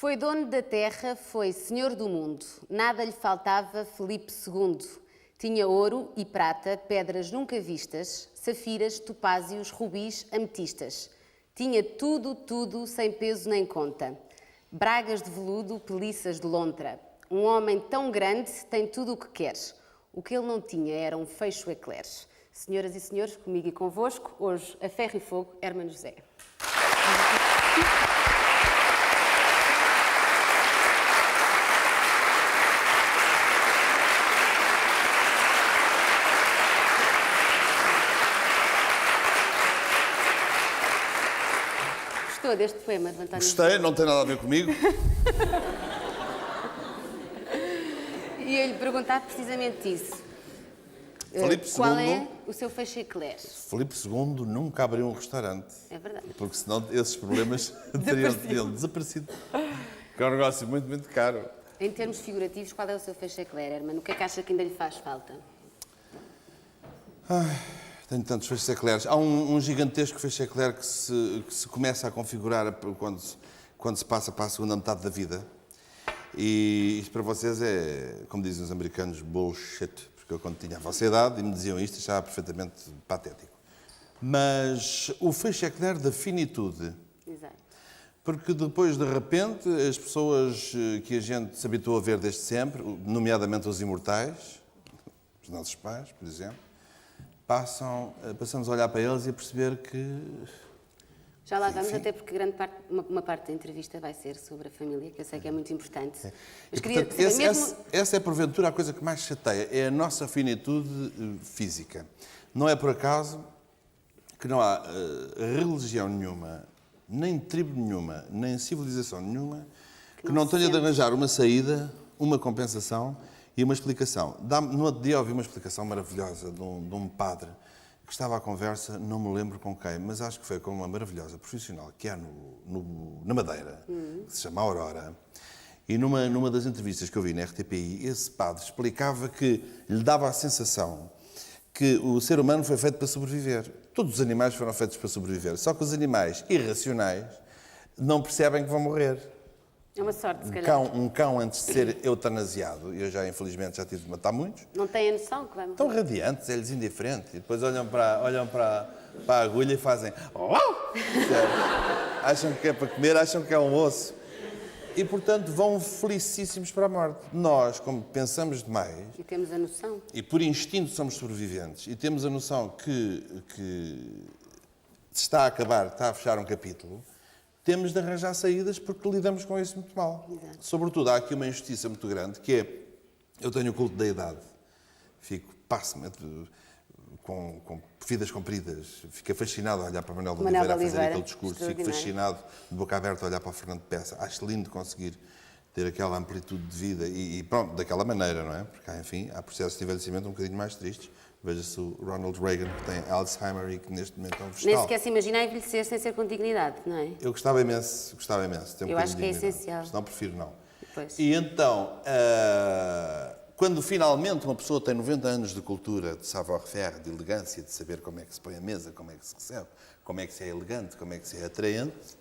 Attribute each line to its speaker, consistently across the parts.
Speaker 1: Foi dono da terra, foi senhor do mundo. Nada lhe faltava Filipe II. Tinha ouro e prata, pedras nunca vistas, safiras, topázios, rubis, ametistas. Tinha tudo, tudo, sem peso nem conta. Bragas de veludo, peliças de lontra. Um homem tão grande tem tudo o que queres. O que ele não tinha era um fecho eclairs. Senhoras e senhores, comigo e convosco, hoje, a ferro e fogo, Hermano José. Gostou deste poema de António?
Speaker 2: Gostei, não tem nada a ver comigo.
Speaker 1: E eu lhe perguntar precisamente isso.
Speaker 2: Filipe
Speaker 1: Qual
Speaker 2: II
Speaker 1: é o seu fecho eclairs?
Speaker 2: Filipe II nunca abriu um restaurante.
Speaker 1: É verdade.
Speaker 2: Porque senão esses problemas teriam desaparecido. Que é um negócio muito, muito caro.
Speaker 1: Em termos figurativos, qual é o seu fecho eclair, Hermano? O que é que acha que ainda lhe faz falta?
Speaker 2: Tenho tantos fechos eclairs. Há um gigantesco fecho eclair que se começa a configurar quando se passa para a segunda metade da vida. E isto para vocês é, como dizem os americanos, bullshit. Porque eu, quando tinha a vossa idade e me diziam isto, achava perfeitamente patético. Mas o fecho eclair da finitude.
Speaker 1: Exato.
Speaker 2: Porque depois, de repente, as pessoas que a gente se habituou a ver desde sempre, nomeadamente os imortais, os nossos pais, por exemplo, passamos a olhar para eles e a perceber que...
Speaker 1: Já lá vamos, até porque uma parte da entrevista vai ser sobre a família, que eu sei que é muito importante. Mas queria
Speaker 2: portanto,
Speaker 1: saber mesmo...
Speaker 2: essa é, porventura, a coisa que mais chateia, é a nossa finitude física. Não é por acaso que não há religião nenhuma, nem tribo nenhuma, nem civilização nenhuma, que não tenha de arranjar uma saída, uma compensação e uma explicação. No outro dia ouvi uma explicação maravilhosa de um padre que estava à conversa, não me lembro com quem, mas acho que foi com uma maravilhosa profissional que há na Madeira, que se chama Aurora. E numa das entrevistas que eu vi na RTPI, esse padre explicava que lhe dava a sensação que o ser humano foi feito para sobreviver. Todos os animais foram feitos para sobreviver. Só que os animais irracionais não percebem que vão morrer.
Speaker 1: É uma sorte, se calhar.
Speaker 2: Um cão, antes de ser eutanasiado, eu já, infelizmente, já tive de matar muitos,
Speaker 1: Não tem a noção que vai morrer.
Speaker 2: estão radiantes, é-lhes indiferente. E depois olham para a agulha e fazem... Acham que é para comer, acham que é um osso. E, portanto, vão felicíssimos para a morte. Nós, como pensamos demais...
Speaker 1: E temos a noção.
Speaker 2: E por instinto somos sobreviventes. E temos a noção que se está a acabar, está a fechar um capítulo, temos de arranjar saídas porque lidamos com isso muito mal.
Speaker 1: Exato.
Speaker 2: Sobretudo, há aqui uma injustiça muito grande, que é... Eu tenho o culto da idade. Passo-me com vidas compridas. Fico fascinado a olhar para Manuel de Oliveira a fazer aquele discurso. Fico fascinado, de boca aberta, a olhar para o Fernando Peça. Acho lindo conseguir ter aquela amplitude de vida e pronto, daquela maneira, não é? Porque, enfim, há processos de envelhecimento um bocadinho mais tristes. Veja-se o Ronald Reagan, que tem Alzheimer e que neste momento é um vegetal.
Speaker 1: Nem sequer se imaginar envelhecer sem ser com dignidade, não é?
Speaker 2: Eu gostava imenso.
Speaker 1: Eu acho que é essencial.
Speaker 2: Senão prefiro não.
Speaker 1: Pois.
Speaker 2: E então, quando finalmente uma pessoa tem 90 anos de cultura, de savoir-faire, de elegância, de saber como é que se põe a mesa, como é que se recebe, como é que se é elegante, como é que se é atraente,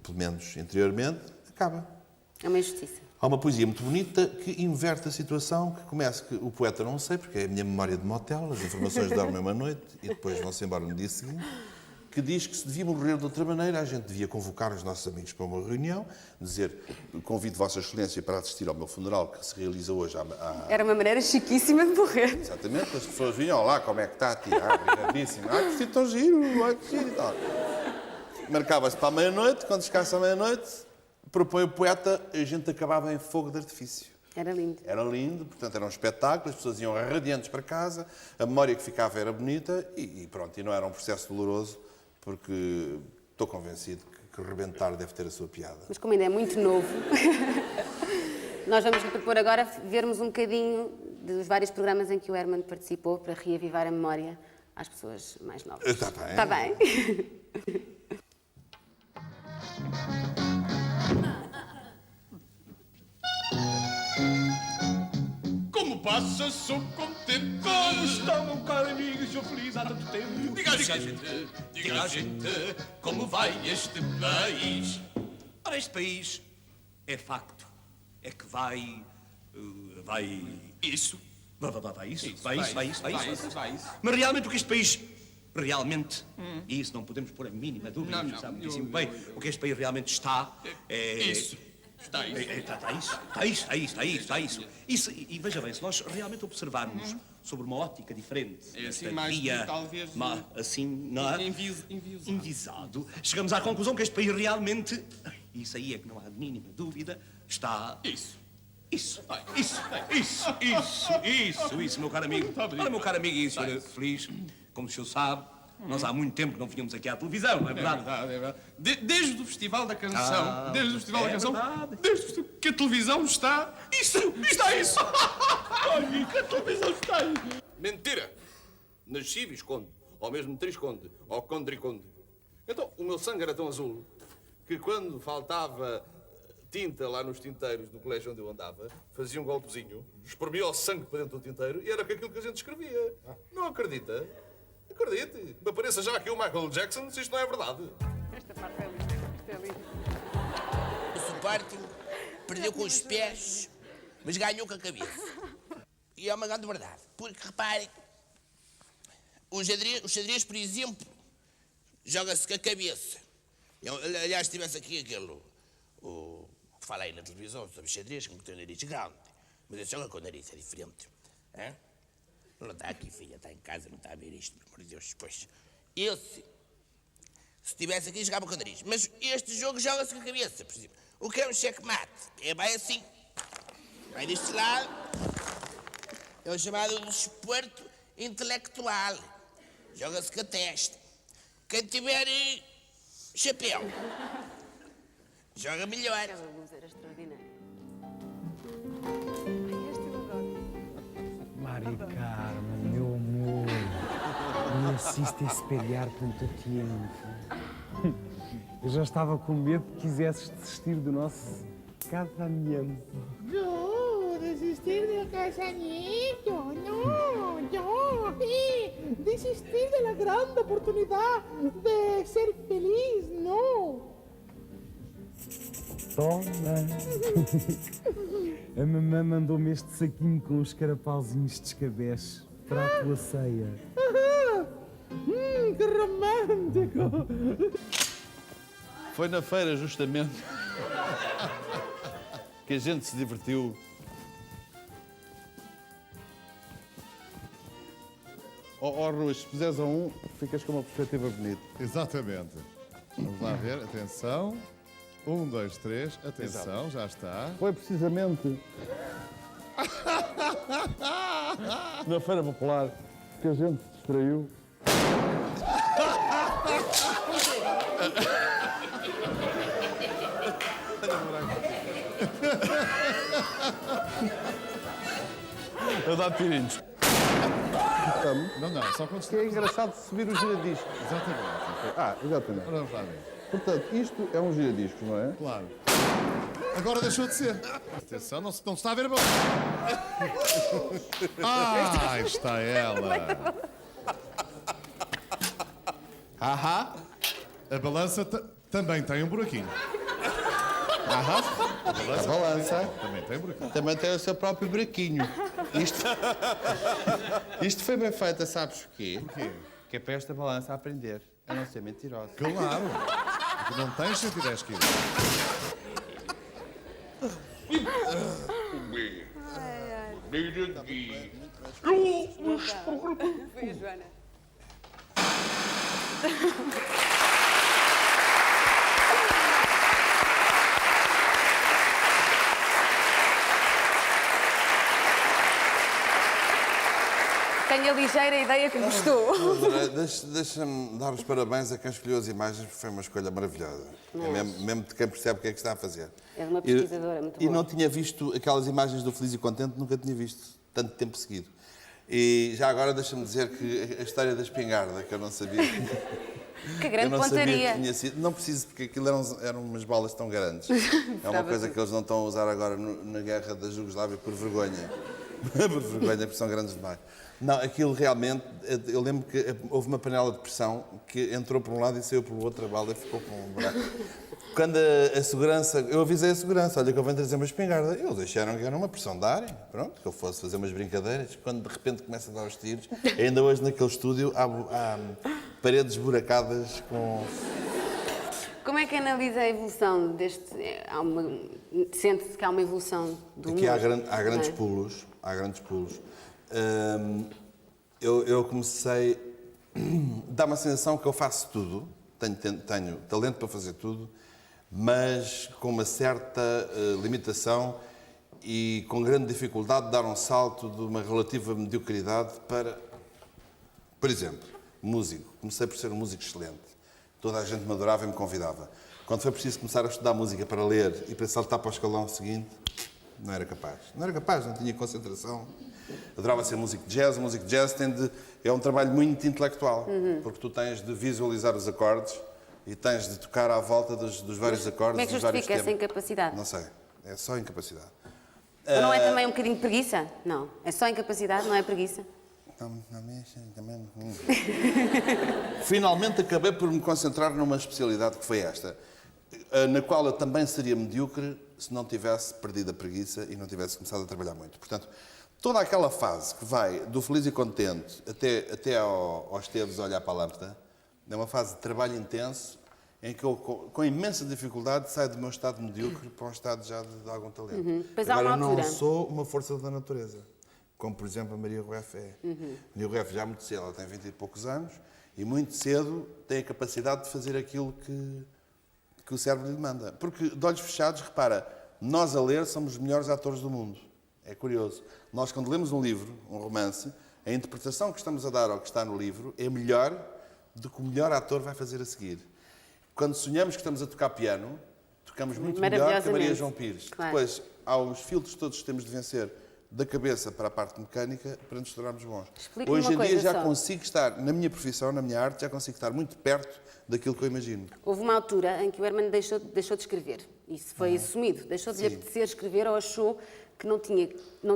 Speaker 2: pelo menos interiormente, acaba.
Speaker 1: É uma injustiça.
Speaker 2: Há uma poesia muito bonita que inverte a situação, que começa que o poeta não sei, porque é a minha memória de motel, as informações dormem uma noite e depois vão-se embora no dia seguinte, que diz que se devia morrer de outra maneira, a gente devia convocar os nossos amigos para uma reunião, dizer, convido Vossa Excelência para assistir ao meu funeral, que se realiza hoje
Speaker 1: Era uma maneira chiquíssima de morrer.
Speaker 2: Exatamente, as pessoas vinham lá, como é que está a tirar, obrigadíssimo, ai, que vestido tão giro, ai, que giro e tal. Marcava-se para a meia-noite, quando chegasse à meia-noite, propõe o poeta, a gente acabava em fogo de artifício.
Speaker 1: Era lindo.
Speaker 2: Era lindo, portanto era um espetáculo, as pessoas iam radiantes para casa, a memória que ficava era bonita e pronto, e não era um processo doloroso, porque estou convencido que rebentar deve ter a sua piada.
Speaker 1: Mas como ainda é muito novo, nós vamos lhe propor agora vermos um bocadinho dos vários programas em que o Hermano participou para reavivar a memória às pessoas mais novas.
Speaker 2: Está bem.
Speaker 1: Está bem.
Speaker 3: Como passa, sou contente.
Speaker 4: Como está, meu caro amigo? Sou feliz há tanto tempo.
Speaker 3: Diga a gente, como vai este país? Ora, este país
Speaker 4: é facto. É que vai... Isso. Vai isso. Mas realmente o que este país... Realmente, e isso não podemos pôr a mínima dúvida, sabe muitíssimo bem, o que este país realmente está é...
Speaker 3: Isso. Está isso.
Speaker 4: Isso, e veja bem, se nós realmente observarmos sobre uma ótica diferente,
Speaker 3: É assim,
Speaker 4: esta
Speaker 3: mais
Speaker 4: via,
Speaker 3: talvez...
Speaker 4: assim, não é?
Speaker 3: Envisado.
Speaker 4: Envisado, chegamos à conclusão que este país realmente, isso aí é que não há a mínima dúvida, está... Isso, meu caro amigo. Ora, meu caro amigo e senhor feliz, como o senhor sabe, nós há muito tempo que não vínhamos aqui à televisão, não é verdade?
Speaker 3: É verdade. Desde o Festival da Canção, desde
Speaker 4: verdade.
Speaker 3: que a televisão está... Está isso! Olha, que a televisão está aí!
Speaker 5: Mentira! Nasci Visconde, ou mesmo Trisconde, ou Condriconde. Então, o meu sangue era tão azul que quando faltava tinta lá nos tinteiros do colégio onde eu andava, fazia um golpezinho, espremia o sangue para dentro do tinteiro e era com aquilo que a gente escrevia. Não acredita? Acredite. Me apareça já aqui o Michael Jackson se isto não é verdade.
Speaker 6: Esta parte é linda. Isto é lindo.
Speaker 7: O Sporting perdeu com os pés, mas ganhou com a cabeça. E é uma grande verdade. Porque, reparem, o xadrez, por exemplo, joga-se com a cabeça. Aliás, se tivesse aqui aquele... que fala aí na televisão sobre xadrez, que tem o nariz grande. Mas ele joga com o nariz, é diferente. Hã? Não está aqui, filha, está em casa, não está a ver isto, pelo amor de Deus. Pois, esse, se estivesse aqui, jogava com o nariz. Mas este jogo joga-se com a cabeça, por exemplo. O que é um checkmate? É bem assim. Vai deste lado. É o chamado desporto intelectual. Joga-se com a testa. Quem tiver chapéu, joga melhor.
Speaker 1: Aquela luz era extraordinária.
Speaker 6: Este eu adoro.
Speaker 8: Mari Carmen, meu amor, me assiste a espelhar tanto tempo. Eu já estava com medo que quisesses desistir do nosso casamento.
Speaker 9: Yo, desistir del casamiento, no, yo, desistir de la gran oportunidad de ser feliz, no.
Speaker 8: Toma! A mamãe mandou-me este saquinho com os carapauzinhos de escabeche para a tua ceia.
Speaker 9: Que romântico!
Speaker 2: Foi na feira, justamente, que a gente se divertiu. Rui, se puseres a um, ficas com uma perspectiva bonita.
Speaker 10: Exatamente. Vamos lá ver, atenção. 1, 2, 3, atenção, já está.
Speaker 2: Foi precisamente na Feira Popular que a gente se distraiu. Eu dá tirinhos.
Speaker 10: Não, só quando
Speaker 2: É engraçado subir o giradiscos.
Speaker 10: Exatamente.
Speaker 2: Exatamente.
Speaker 10: Vamos lá ver.
Speaker 2: Portanto, isto é um giradiscos, não é?
Speaker 10: Claro. Agora deixou de ser. Atenção, não se está a ver a bola. Ah, aí está ela.
Speaker 2: Ahá.
Speaker 10: A balança também tem um buraquinho.
Speaker 2: Ahá.
Speaker 10: A balança também tem um buraquinho.
Speaker 2: Também tem o seu próprio buraquinho. Isto foi bem feito, sabes porquê?
Speaker 10: Porquê?
Speaker 2: Que é para esta balança aprender a não ser mentirosa.
Speaker 10: Claro. Tu não tens 110 quilos.
Speaker 6: Foi a Joana.
Speaker 1: Tenho a ligeira ideia que gostou.
Speaker 2: Deixa-me dar os parabéns a quem escolheu as imagens, porque foi uma escolha maravilhosa. É mesmo de quem percebe o que é que está a fazer.
Speaker 1: É de uma pesquisadora muito
Speaker 2: E
Speaker 1: boa.
Speaker 2: não tinha visto aquelas imagens do Feliz e Contente, nunca tinha visto tanto tempo seguido. E já agora deixa-me dizer que a história da espingarda, que eu não sabia.
Speaker 1: Que grande
Speaker 2: eu não sabia
Speaker 1: pontaria.
Speaker 2: que tinha sido. Não preciso, porque aquilo eram umas balas tão grandes. É uma coisa que eles não estão a usar agora na guerra da Jugoslávia por vergonha. Por vergonha, porque são grandes demais. Não, aquilo realmente, eu lembro que houve uma panela de pressão que entrou por um lado e saiu pelo outro, a bala ficou com um buraco. Quando a segurança... Eu avisei a segurança, olha que eu venho trazer uma espingarda. Eles acharam que era uma pressão de darem. Pronto, que eu fosse fazer umas brincadeiras. Quando de repente começa a dar os tiros, ainda hoje naquele estúdio há paredes buracadas com...
Speaker 1: Como é que analisa a evolução deste... Sente-se que há uma evolução do
Speaker 2: Aqui
Speaker 1: humor?
Speaker 2: há grandes pulos. Há grandes pulos. Eu comecei... Dá-me a sensação que eu faço tudo. Tenho talento para fazer tudo, mas com uma certa limitação e com grande dificuldade de dar um salto de uma relativa mediocridade para... Por exemplo, músico. Comecei por ser um músico excelente. Toda a gente me adorava e me convidava. Quando foi preciso começar a estudar música para ler e para saltar para o escalão seguinte, não era capaz. Não era capaz, não tinha concentração. Adorava ser músico de jazz. O músico de jazz é um trabalho muito intelectual, porque tu tens de visualizar os acordes e tens de tocar à volta dos vários acordes.
Speaker 1: Como é que
Speaker 2: dos vários
Speaker 1: justifica essa
Speaker 2: temas.
Speaker 1: incapacidade?
Speaker 2: Não sei. É só incapacidade.
Speaker 1: Ou não é também um bocadinho de preguiça? Não. É só incapacidade, não é preguiça?
Speaker 2: Finalmente acabei por me concentrar numa especialidade que foi esta, na qual eu também seria medíocre se não tivesse perdido a preguiça e não tivesse começado a trabalhar muito. Portanto, toda aquela fase que vai do feliz e contente até aos teus olhar para a lâmpada, é uma fase de trabalho intenso em que eu, com imensa dificuldade, saio do meu estado medíocre para um estado já de algum talento.
Speaker 1: Pois há uma
Speaker 2: Agora,
Speaker 1: altura.
Speaker 2: não sou uma força da natureza, como, por exemplo, a Maria Rueff é. Maria Rueff já muito cedo, ela tem 20 e poucos anos, e muito cedo tem a capacidade de fazer aquilo que o cérebro lhe manda. Porque, de olhos fechados, repara, nós a ler somos os melhores atores do mundo. É curioso. Nós, quando lemos um livro, um romance, a interpretação que estamos a dar ao que está no livro é melhor do que o melhor ator vai fazer a seguir. Quando sonhamos que estamos a tocar piano, tocamos muito melhor que a Maria João Pires.
Speaker 1: Claro.
Speaker 2: Depois, há os filtros todos que temos de vencer da cabeça para a parte mecânica para nos tornarmos bons.
Speaker 1: Explique-me
Speaker 2: Hoje
Speaker 1: uma
Speaker 2: em dia
Speaker 1: coisa
Speaker 2: já
Speaker 1: só.
Speaker 2: consigo estar, na minha profissão, na minha arte, já consigo estar muito perto daquilo que eu imagino.
Speaker 1: Houve uma altura em que o Herman deixou de escrever. Isso foi assumido. Deixou de lhe apetecer escrever ou achou que não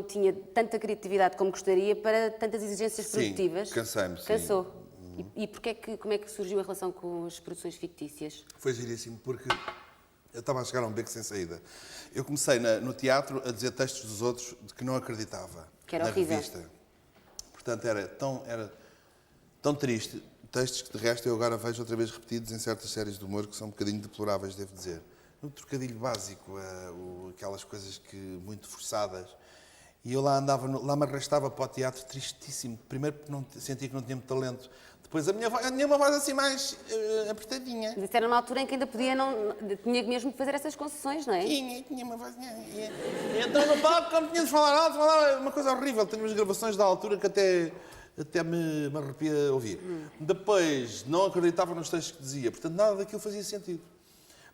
Speaker 1: tinha tanta criatividade como gostaria para tantas exigências produtivas.
Speaker 2: Sim, cansei-me. sim.
Speaker 1: Cansou. E como é que surgiu a relação com as produções fictícias?
Speaker 2: Foi giríssimo, porque eu estava a chegar a um beco sem saída. Eu comecei no teatro a dizer textos dos outros de que não acreditava.
Speaker 1: Que era
Speaker 2: na
Speaker 1: horrível.
Speaker 2: revista. Portanto, era tão triste. Textos que, de resto, eu agora vejo outra vez repetidos em certas séries de humor que são um bocadinho deploráveis, devo dizer. Um trocadilho básico, aquelas coisas muito forçadas. E eu lá andava, lá me arrastava para o teatro tristíssimo. Primeiro porque sentia que não tinha muito talento. Depois a minha voz tinha uma voz assim mais apertadinha.
Speaker 1: Mas isso era numa altura em que ainda tinha mesmo de fazer essas concessões, não é?
Speaker 2: Tinha uma voz... E então no palco, como tinha de falar alto, falava uma coisa horrível. Tenho umas gravações da altura que até me arrepia ouvir. Depois, não acreditava nos textos que dizia. Portanto, nada daquilo fazia sentido.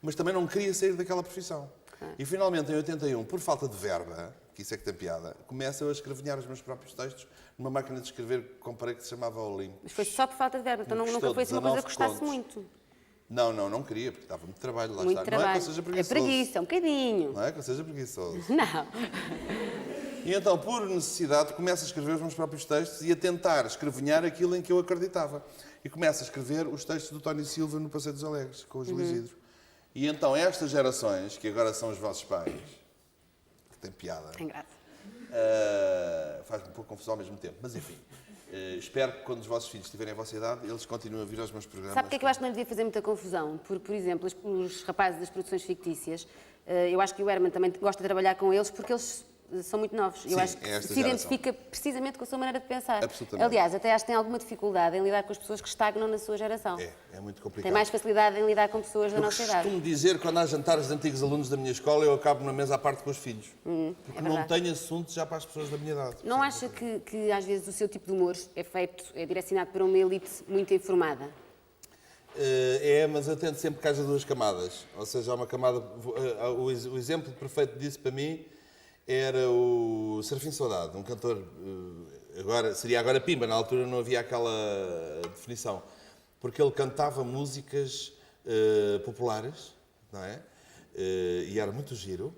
Speaker 2: Mas também não queria sair daquela profissão. E finalmente, em 81, por falta de verba, que isso é que tem piada, começo eu a escrevinhar os meus próprios textos numa máquina de escrever que comprei que se chamava Olimpo.
Speaker 1: Mas foi só por falta de verba, então nunca foi assim uma coisa que gostasse muito.
Speaker 2: Não queria, porque dava muito trabalho, lá
Speaker 1: Muito
Speaker 2: está.
Speaker 1: trabalho.
Speaker 2: Não é que eu seja preguiçoso.
Speaker 1: É preguiça, um bocadinho.
Speaker 2: Não é que eu seja preguiçoso.
Speaker 1: Não.
Speaker 2: E então, por necessidade, começo a escrever os meus próprios textos e a tentar escrevinhar aquilo em que eu acreditava. E começo a escrever os textos do Tony Silva no Passeio dos Alegres, com o Júlio Isidro. E então, estas gerações, que agora são os vossos pais, que têm piada,
Speaker 1: Tem graça.
Speaker 2: faz-me um pouco confusão ao mesmo tempo. Mas, enfim, espero que quando os vossos filhos tiverem a vossa idade, eles continuem a vir aos meus programas.
Speaker 1: Sabe porque é que eu acho que não devia fazer muita confusão? Por exemplo, os rapazes das produções fictícias, eu acho que o Herman também gosta de trabalhar com eles porque eles são muito novos. Eu
Speaker 2: Sim,
Speaker 1: acho que
Speaker 2: é esta
Speaker 1: se identifica precisamente com a sua maneira de pensar.
Speaker 2: Absolutamente.
Speaker 1: Aliás, até acho que tem alguma dificuldade em lidar com as pessoas que estagnam na sua geração.
Speaker 2: É muito complicado.
Speaker 1: Tem mais facilidade em lidar com pessoas da
Speaker 2: Eu
Speaker 1: nossa idade.
Speaker 2: costumo dizer, quando há jantares de antigos alunos da minha escola, eu acabo na mesa à parte com os filhos. Porque não tenho assunto já para as pessoas da minha idade.
Speaker 1: Não acha que às vezes o seu tipo de humor é direcionado para uma elite muito informada?
Speaker 2: Mas eu tento sempre que haja duas camadas. Ou seja, há uma camada... O exemplo perfeito disso para mim era o Serafim Saudade, um cantor... seria agora Pimba, na altura não havia aquela definição. Porque ele cantava músicas populares, não é? E era muito giro.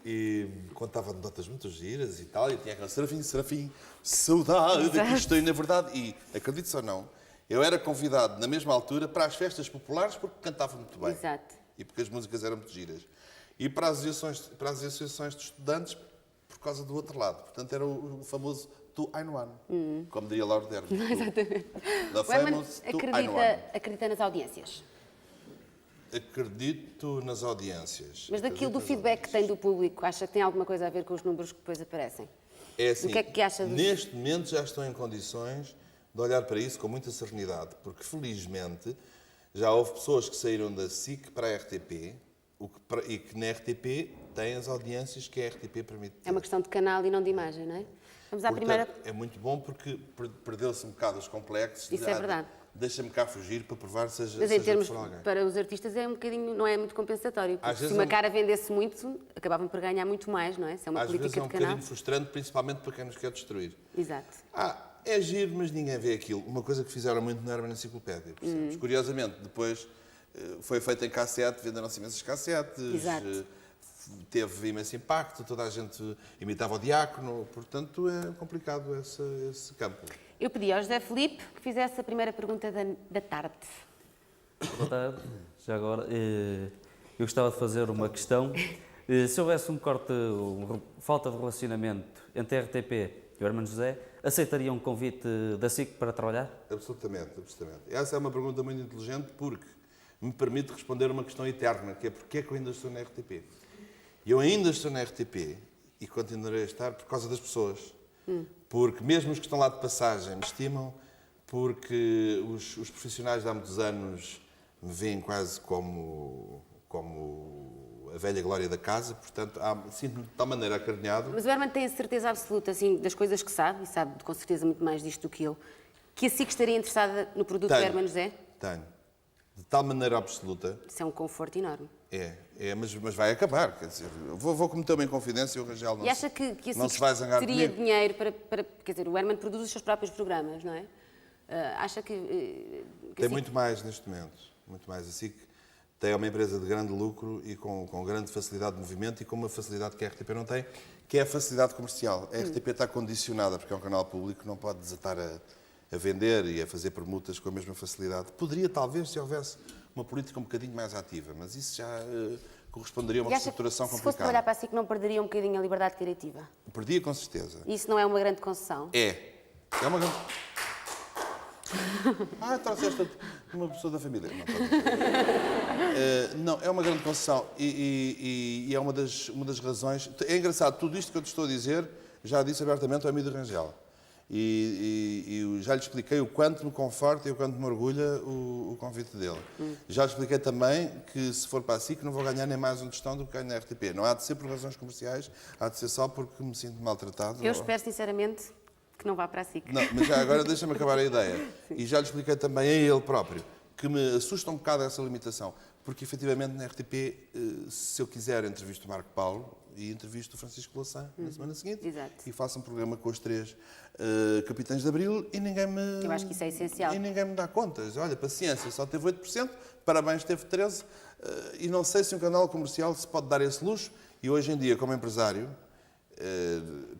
Speaker 2: E contava anedotas muito giras e tal. E tinha aquela Serafim, saudade, que isto tem na verdade. E, acredite-se ou não, Eu era convidado na mesma altura para as festas populares porque cantava muito bem.
Speaker 1: Exato.
Speaker 2: E porque as músicas eram muito giras. E para as associações de estudantes por causa do outro lado. Portanto, era o famoso Two in One, como diria Laura Derby.
Speaker 1: Exatamente.
Speaker 2: The
Speaker 1: O Herman
Speaker 2: famous Two in One.
Speaker 1: acredita nas audiências.
Speaker 2: Acredito nas audiências.
Speaker 1: Mas daquilo do
Speaker 2: Acredito nas
Speaker 1: feedback que tem do público, acha que tem alguma coisa a ver com os números que depois aparecem?
Speaker 2: É assim,
Speaker 1: O que é que acha dos...
Speaker 2: neste momento já estou em condições de olhar para isso com muita serenidade, porque felizmente já houve pessoas que saíram da SIC para a RTP e que na RTP têm as audiências que a RTP permite ter.
Speaker 1: É uma questão de canal e não de imagem, não é? Vamos à
Speaker 2: Portanto,
Speaker 1: primeira...
Speaker 2: é muito bom porque perdeu-se um bocado os complexos.
Speaker 1: Isso é verdade.
Speaker 2: Deixa-me cá fugir para provar seja
Speaker 1: Mas em termos,
Speaker 2: for alguém.
Speaker 1: para os artistas é um bocadinho, não é muito compensatório. Porque
Speaker 2: Às
Speaker 1: se
Speaker 2: vezes
Speaker 1: uma
Speaker 2: é um-
Speaker 1: cara vendesse muito, acabavam por ganhar muito mais, não é? Se é uma
Speaker 2: Às vezes
Speaker 1: política
Speaker 2: é um
Speaker 1: de canal.
Speaker 2: bocadinho frustrante, principalmente para quem nos quer destruir.
Speaker 1: Exato.
Speaker 2: É giro, mas ninguém vê aquilo. Uma coisa que fizeram muito na Herman Enciclopédia. percebes? Curiosamente, depois foi feito em cassete, venderam-se imensas cassetes.
Speaker 1: Exato.
Speaker 2: Teve imenso impacto, toda a gente imitava o diácono. Portanto, é complicado esse campo.
Speaker 1: Eu pedi ao José Filipe que fizesse a primeira pergunta da tarde.
Speaker 11: Boa tarde. Já agora, eu gostava de fazer uma questão. Se houvesse um corte, falta de relacionamento entre a RTP e o Hermano José, aceitaria um convite da SIC para trabalhar?
Speaker 2: Absolutamente, absolutamente. Essa é uma pergunta muito inteligente porque me permite responder uma questão eterna, que é porque é que eu ainda estou na RTP. E eu ainda estou na RTP e continuarei a estar por causa das pessoas. Porque mesmo os que estão lá de passagem me estimam, porque os profissionais de há muitos anos me veem quase como a velha glória da casa, portanto, sinto-me de tal maneira acarinhado.
Speaker 1: Mas o Herman tem a certeza absoluta, assim, das coisas que sabe, e sabe com certeza muito mais disto do que eu, que a SIC estaria interessada no produto do Herman José?
Speaker 2: Tenho. De tal maneira absoluta.
Speaker 1: Isso é um conforto enorme.
Speaker 2: Mas vai acabar, quer dizer, vou cometer uma inconfidência e o Rangel não,
Speaker 1: E acha que a
Speaker 2: não se vai zangar
Speaker 1: teria
Speaker 2: comigo.
Speaker 1: dinheiro para... Quer dizer, o Herman produz os seus próprios programas, não é? Acha que
Speaker 2: Tem
Speaker 1: a SIC...
Speaker 2: muito mais neste momento, muito mais. A SIC tem uma empresa de grande lucro e com grande facilidade de movimento e com uma facilidade que a RTP não tem, que é a facilidade comercial. A RTP está condicionada, porque é um canal público, não pode desatar a vender e a fazer permutas com a mesma facilidade. Poderia, talvez, se houvesse uma política um bocadinho mais ativa, mas isso já corresponderia a uma reestruturação
Speaker 1: se fosse
Speaker 2: complicada.
Speaker 1: trabalhar para a SIC não perderia um bocadinho a liberdade criativa?
Speaker 2: Perdia com certeza.
Speaker 1: Isso não é uma grande concessão?
Speaker 2: É uma grande... trouxeste uma pessoa da família. Não, é uma grande concessão e é uma das razões... É engraçado, tudo isto que eu te estou a dizer, já disse abertamente ao amigo de Rangel. E já lhe expliquei o quanto me conforta e o quanto me orgulha o convite dele. Já lhe expliquei também que, se for para a SIC, não vou ganhar nem mais um tostão do que ganho na RTP. Não há de ser por razões comerciais, há de ser só porque me sinto maltratado.
Speaker 1: Eu espero, sinceramente, que não vá para a SIC.
Speaker 2: Não, mas já agora deixa-me acabar a ideia. E já lhe expliquei também a ele próprio que me assusta um bocado essa limitação. Porque, efetivamente, na RTP, se eu quiser, entrevisto o Marco Paulo e entrevisto o Francisco Louçã na semana seguinte.
Speaker 1: Exato.
Speaker 2: E faço um programa com os 3 capitães de Abril e ninguém me...
Speaker 1: Eu acho que isso é essencial.
Speaker 2: E ninguém me dá contas. Olha, paciência, só teve 8%, parabéns, teve 13%. E não sei se um canal comercial se pode dar esse luxo. E hoje em dia, como empresário,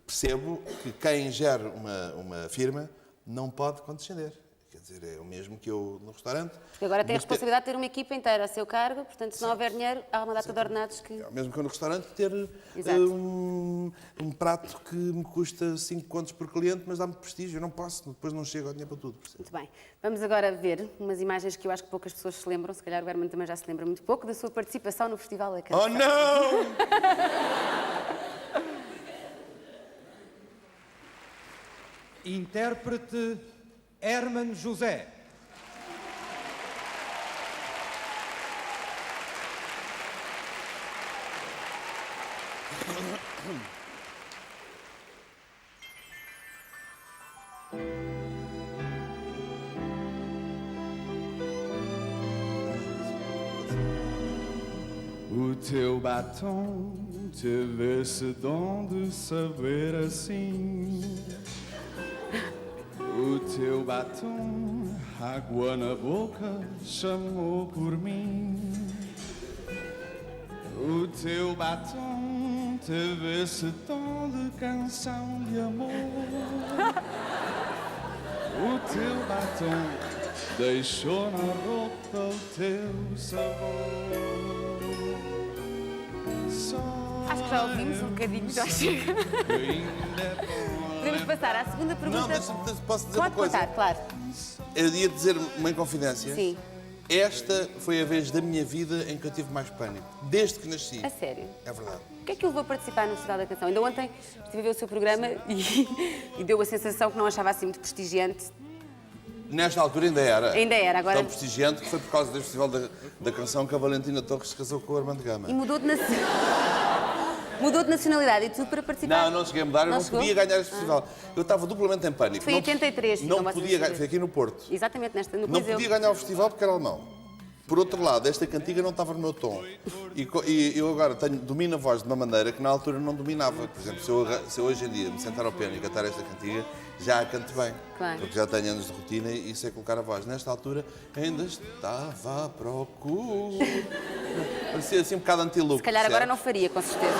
Speaker 2: percebo que quem gera uma firma não pode condescender. Quer dizer, é o mesmo que eu no restaurante.
Speaker 1: Porque agora tem a responsabilidade de ter uma equipa inteira a seu cargo, portanto, se não houver dinheiro, há uma data de ordenados que...
Speaker 2: É o mesmo que eu no restaurante ter um prato que me custa 5 contos por cliente, mas dá-me prestígio. Eu não posso, depois não chego ao dinheiro para tudo.
Speaker 1: Muito bem. Vamos agora ver umas imagens que eu acho que poucas pessoas se lembram, se calhar o Herman também já se lembra muito pouco, da sua participação no Festival da Canção.
Speaker 2: Oh, não!
Speaker 12: Intérprete Herman José.
Speaker 13: O teu batom teve esse dom de saber assim. O teu batom, água na boca, chamou por mim. O teu batom teve esse tom de canção de amor. O teu batom deixou na roupa o teu sabor.
Speaker 1: Acho que já ouvimos um bocadinho, já chega. Podemos passar à segunda pergunta.
Speaker 2: Não, posso dizer
Speaker 1: Pode
Speaker 2: uma coisa?
Speaker 1: contar, claro.
Speaker 2: Eu ia dizer uma inconfidência.
Speaker 1: Sim.
Speaker 2: Esta foi a vez da minha vida em que eu tive mais pânico. Desde que nasci.
Speaker 1: A sério?
Speaker 2: É verdade.
Speaker 1: O que é que o levou a participar no Festival da Canção? Ainda ontem estive a ver o seu programa e deu a sensação que não achava assim muito prestigiante.
Speaker 2: Nesta altura ainda era.
Speaker 1: Ainda era, agora...
Speaker 2: Tão prestigiante que foi por causa deste Festival da Canção que a Valentina Torres se casou com o Armando Gama.
Speaker 1: E mudou de nacionalidade e tudo para participar?
Speaker 2: Não cheguei a mudar, eu não podia ganhar este festival. Eu estava duplamente em pânico.
Speaker 1: Foi em 83.
Speaker 2: Não podia ganhar, foi aqui no Porto.
Speaker 1: Exatamente, no
Speaker 2: Não
Speaker 1: Coliseu.
Speaker 2: podia ganhar o festival porque era alemão. Por outro lado, esta cantiga não estava no meu tom. E eu agora domino a voz de uma maneira que na altura não dominava. Por exemplo, se eu hoje em dia me sentar ao piano e cantar esta cantiga, já a canto bem.
Speaker 1: Claro.
Speaker 2: Porque já tenho anos de rotina e sei colocar a voz. Nesta altura, ainda estava à procura. Parecia assim um bocado anti-look.
Speaker 1: Se calhar agora não faria, com certeza.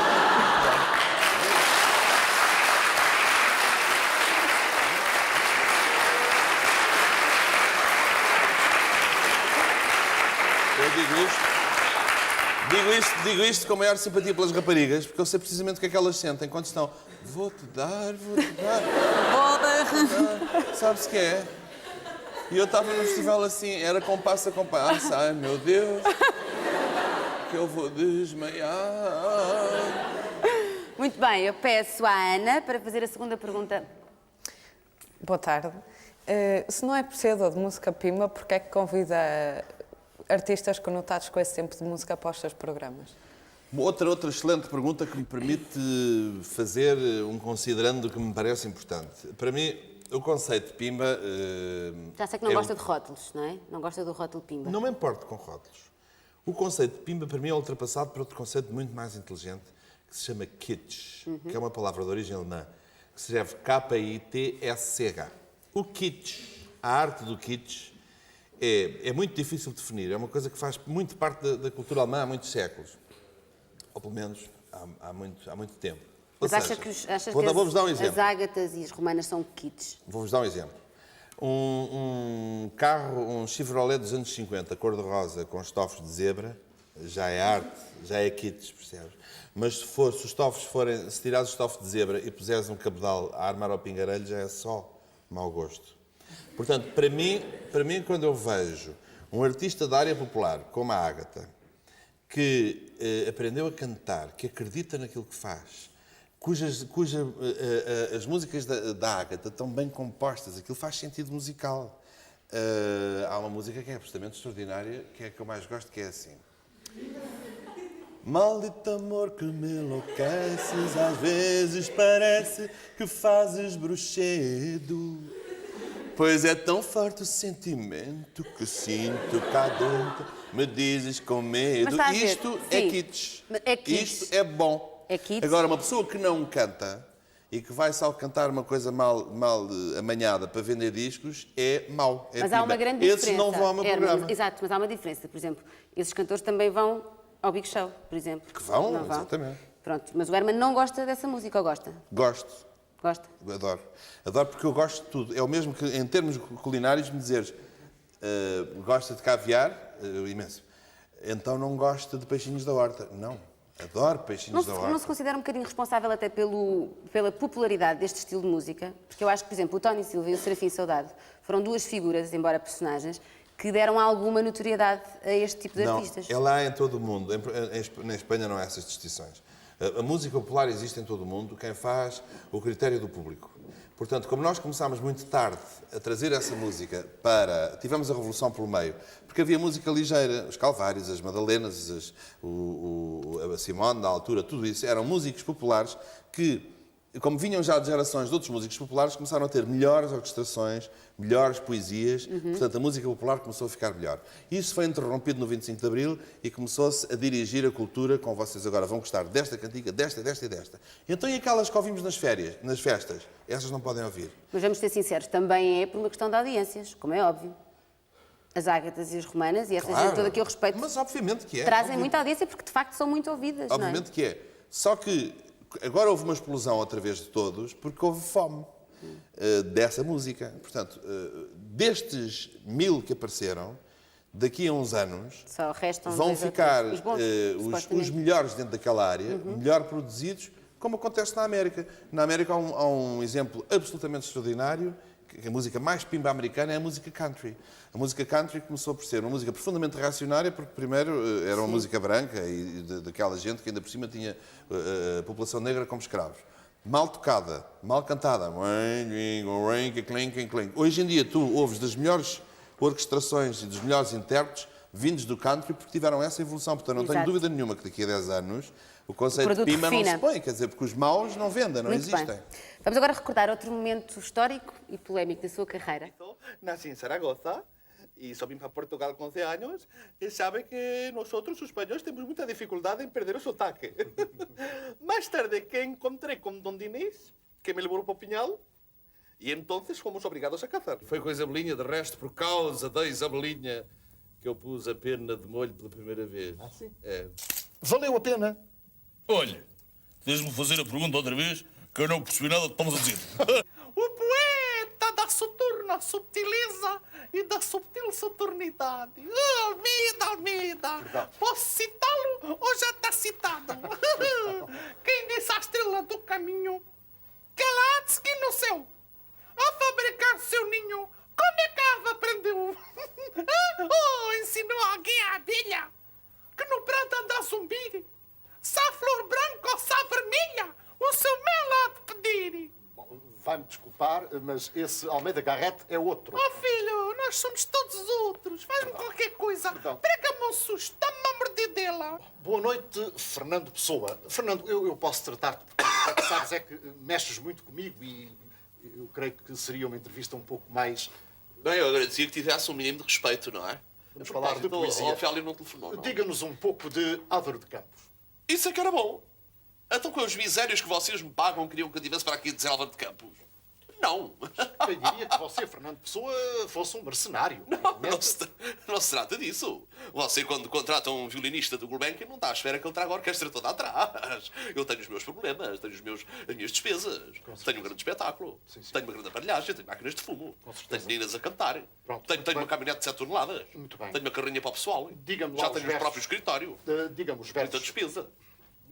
Speaker 2: Eu digo isto com a maior simpatia pelas raparigas, porque eu sei precisamente o que é que elas sentem quando estão. Vou-te dar. Sabes o que é? E eu estava no festival assim, era compasso a compasso. Ai, meu Deus, que eu vou desmaiar.
Speaker 1: Muito bem, eu peço à Ana para fazer a segunda pergunta.
Speaker 6: Boa tarde. Se não é apreciador de música pimba, porquê é que convida artistas conotados com esse tempo de música para os seus programas?
Speaker 2: Outra excelente pergunta que me permite fazer um considerando que me parece importante. Para mim, o conceito de pimba...
Speaker 1: Já sei que não gosta de rótulos, não é? Não gosta do rótulo pimba.
Speaker 2: Não me importo com rótulos. O conceito de pimba, para mim, é ultrapassado por outro conceito muito mais inteligente, que se chama kitsch, que é uma palavra de origem alemã, que se escreve K-I-T-S-C-H. O kitsch, a arte do kitsch, é muito difícil de definir. É uma coisa que faz muito parte da cultura alemã há muitos séculos. Ou pelo menos há muito tempo.
Speaker 1: Mas achas que as ágatas e as romanas são kitsch?
Speaker 2: Vou-vos dar um exemplo. Um carro, um Chevrolet dos anos 50, cor-de-rosa, com estofos de zebra, já é arte, já é kitsch, percebes? Mas se tirares o estofo de zebra e puseres um cabedal a armar ao pingarelho, já é só mau gosto. Portanto, para mim, quando eu vejo um artista da área popular, como a Ágata, que aprendeu a cantar, que acredita naquilo que faz, as músicas da Ágata estão bem compostas, aquilo faz sentido musical. Há uma música que é absolutamente extraordinária, que é a que eu mais gosto, que é assim. Maldito amor que me enlouqueces, às vezes parece que fazes bruxedo. Pois é tão forte o sentimento que sinto cá dentro, me dizes com medo. Isto é kitsch. Isto é bom.
Speaker 1: É kitsch.
Speaker 2: Agora, uma pessoa que não canta e que vai só cantar uma coisa mal amanhada para vender discos é mau. É
Speaker 1: mas há uma grande diferença.
Speaker 2: Esses não vão ao meu programa.
Speaker 1: Exato, mas há uma diferença. Por exemplo, esses cantores também vão ao Big Show, por exemplo.
Speaker 2: Que vão,
Speaker 1: não
Speaker 2: exatamente.
Speaker 1: Pronto, mas o Herman não gosta dessa música, ou gosta?
Speaker 2: Gosto.
Speaker 1: Gosta?
Speaker 2: Adoro. Adoro porque eu gosto de tudo. É o mesmo que, em termos culinários, me dizeres gosta de caviar, imenso. Então não gosta de peixinhos da horta. Não. Adoro peixinhos da horta.
Speaker 1: Não se considera um bocadinho responsável até pela popularidade deste estilo de música? Porque eu acho que, por exemplo, o Tony Silva e o Serafim Saudade foram duas figuras, embora personagens, que deram alguma notoriedade a este tipo de artistas.
Speaker 2: Não, ela há em todo o mundo. Na Espanha não há essas distinções. A música popular existe em todo o mundo, quem faz o critério do público. Portanto, como nós começámos muito tarde a trazer essa música tivemos a revolução pelo meio, porque havia música ligeira, os Calvários, as Madalenas, a Simone, na altura, tudo isso, eram músicos populares que, como vinham já de gerações de outros músicos populares, começaram a ter melhores orquestrações, melhores poesias, portanto a música popular começou a ficar melhor. Isso foi interrompido no 25 de Abril e começou-se a dirigir a cultura, como vocês agora vão gostar desta cantiga, desta e desta. Então e aquelas que ouvimos nas festas? Essas não podem ouvir.
Speaker 1: Mas vamos ser sinceros, também é por uma questão de audiências, como é óbvio. As Ágatas e as Romanas, e essas gente toda que eu respeito,
Speaker 2: mas obviamente que é.
Speaker 1: Trazem muita audiência porque de facto são muito ouvidas,
Speaker 2: obviamente
Speaker 1: não é?
Speaker 2: que é. Só que agora houve uma explosão outra vez de todos porque houve fome. dessa música. Portanto, destes 1000 que apareceram, daqui a uns anos
Speaker 1: Só restam
Speaker 2: vão
Speaker 1: 2 ou
Speaker 2: ficar
Speaker 1: 3. Os bons,
Speaker 2: os
Speaker 1: supostamente.
Speaker 2: melhores dentro daquela área, melhor produzidos, como acontece na América. Na América há um exemplo absolutamente extraordinário, que a música mais pimba americana é a música country. A música country começou por ser uma música profundamente reacionária, porque primeiro era uma música branca e daquela gente que ainda por cima tinha a população negra como escravos. Mal tocada, mal cantada. Hoje em dia tu ouves das melhores orquestrações e dos melhores intérpretes vindos do country porque tiveram essa evolução. Portanto, não tenho
Speaker 1: Exato.
Speaker 2: dúvida nenhuma que daqui a 10 anos o conceito de
Speaker 1: produto
Speaker 2: pimba não
Speaker 1: refina.
Speaker 2: se põe. Quer dizer, porque os maus não vendem, não
Speaker 1: Muito
Speaker 2: existem.
Speaker 1: bem. Vamos agora recordar outro momento histórico e polémico da sua carreira.
Speaker 5: Nací en Zaragoza y so vim para Portugal con 11 años y sabe que nosotros, os españoles, temos muita dificuldade en perder o sotaque. Más tarde que encontré con Don Dinés, que me levou para o Pinhal, e entonces fomos obrigados a caçar. Foi com a Isabelinha, de resto, por causa da Isabelinha, que eu pus a pena de molho pela primeira vez. Ah, sim? É.
Speaker 3: Valeu a pena. Olha, tens-me fazer a pergunta outra vez, que eu não percebi nada do que estavas a dizer.
Speaker 9: O poeta da soturna subtileza e da subtil saturnidade. Almeida, Almeida. Posso citá-lo ou já está citado? Quem disse à estrela do caminho que ela há de seguir no céu a fabricar seu ninho? Como é que a ave aprendeu? Ensinou alguém à abelha que no prato anda a zumbir. Se há flor branca ou se há vermelha, o seu mel há de pedir.
Speaker 14: Vai-me desculpar, mas esse Almeida Garrett é outro.
Speaker 9: Oh filho, nós somos todos outros. Faz-me qualquer coisa. Prega-me um susto, dá-me uma mordidela.
Speaker 14: Boa noite, Fernando Pessoa. Fernando, eu posso tratar-te, porque sabes é que mexes muito comigo e eu creio que seria uma entrevista um pouco mais...
Speaker 5: Bem, eu agradecia que tivesse um mínimo de respeito, não é?
Speaker 14: Vamos falar de poesia.
Speaker 5: O Ofélio não telefonou, não.
Speaker 14: Diga-nos um pouco de Álvaro de Campos.
Speaker 5: Isso é que era bom. Então, com os misérios que vocês me pagam, queriam que eu tivesse para aqui dizer Álvaro de Campos? Não.
Speaker 14: Quem diria que você, Fernando Pessoa, fosse um mercenário?
Speaker 5: Não se trata disso. Você, quando contrata um violinista do Gulbenkian, não está à espera que ele traga a orquestra toda atrás. Eu tenho os meus problemas, tenho as minhas despesas. Tenho um grande espetáculo. Tenho uma grande aparelhagem, tenho máquinas de fumo. Tenho meninas a cantar. Tenho uma caminhonete de 7 toneladas.
Speaker 14: Muito bem.
Speaker 5: Tenho uma carrinha para o pessoal. Já tenho o próprio escritório.
Speaker 14: Diga-me os versos.
Speaker 5: Muita despesa.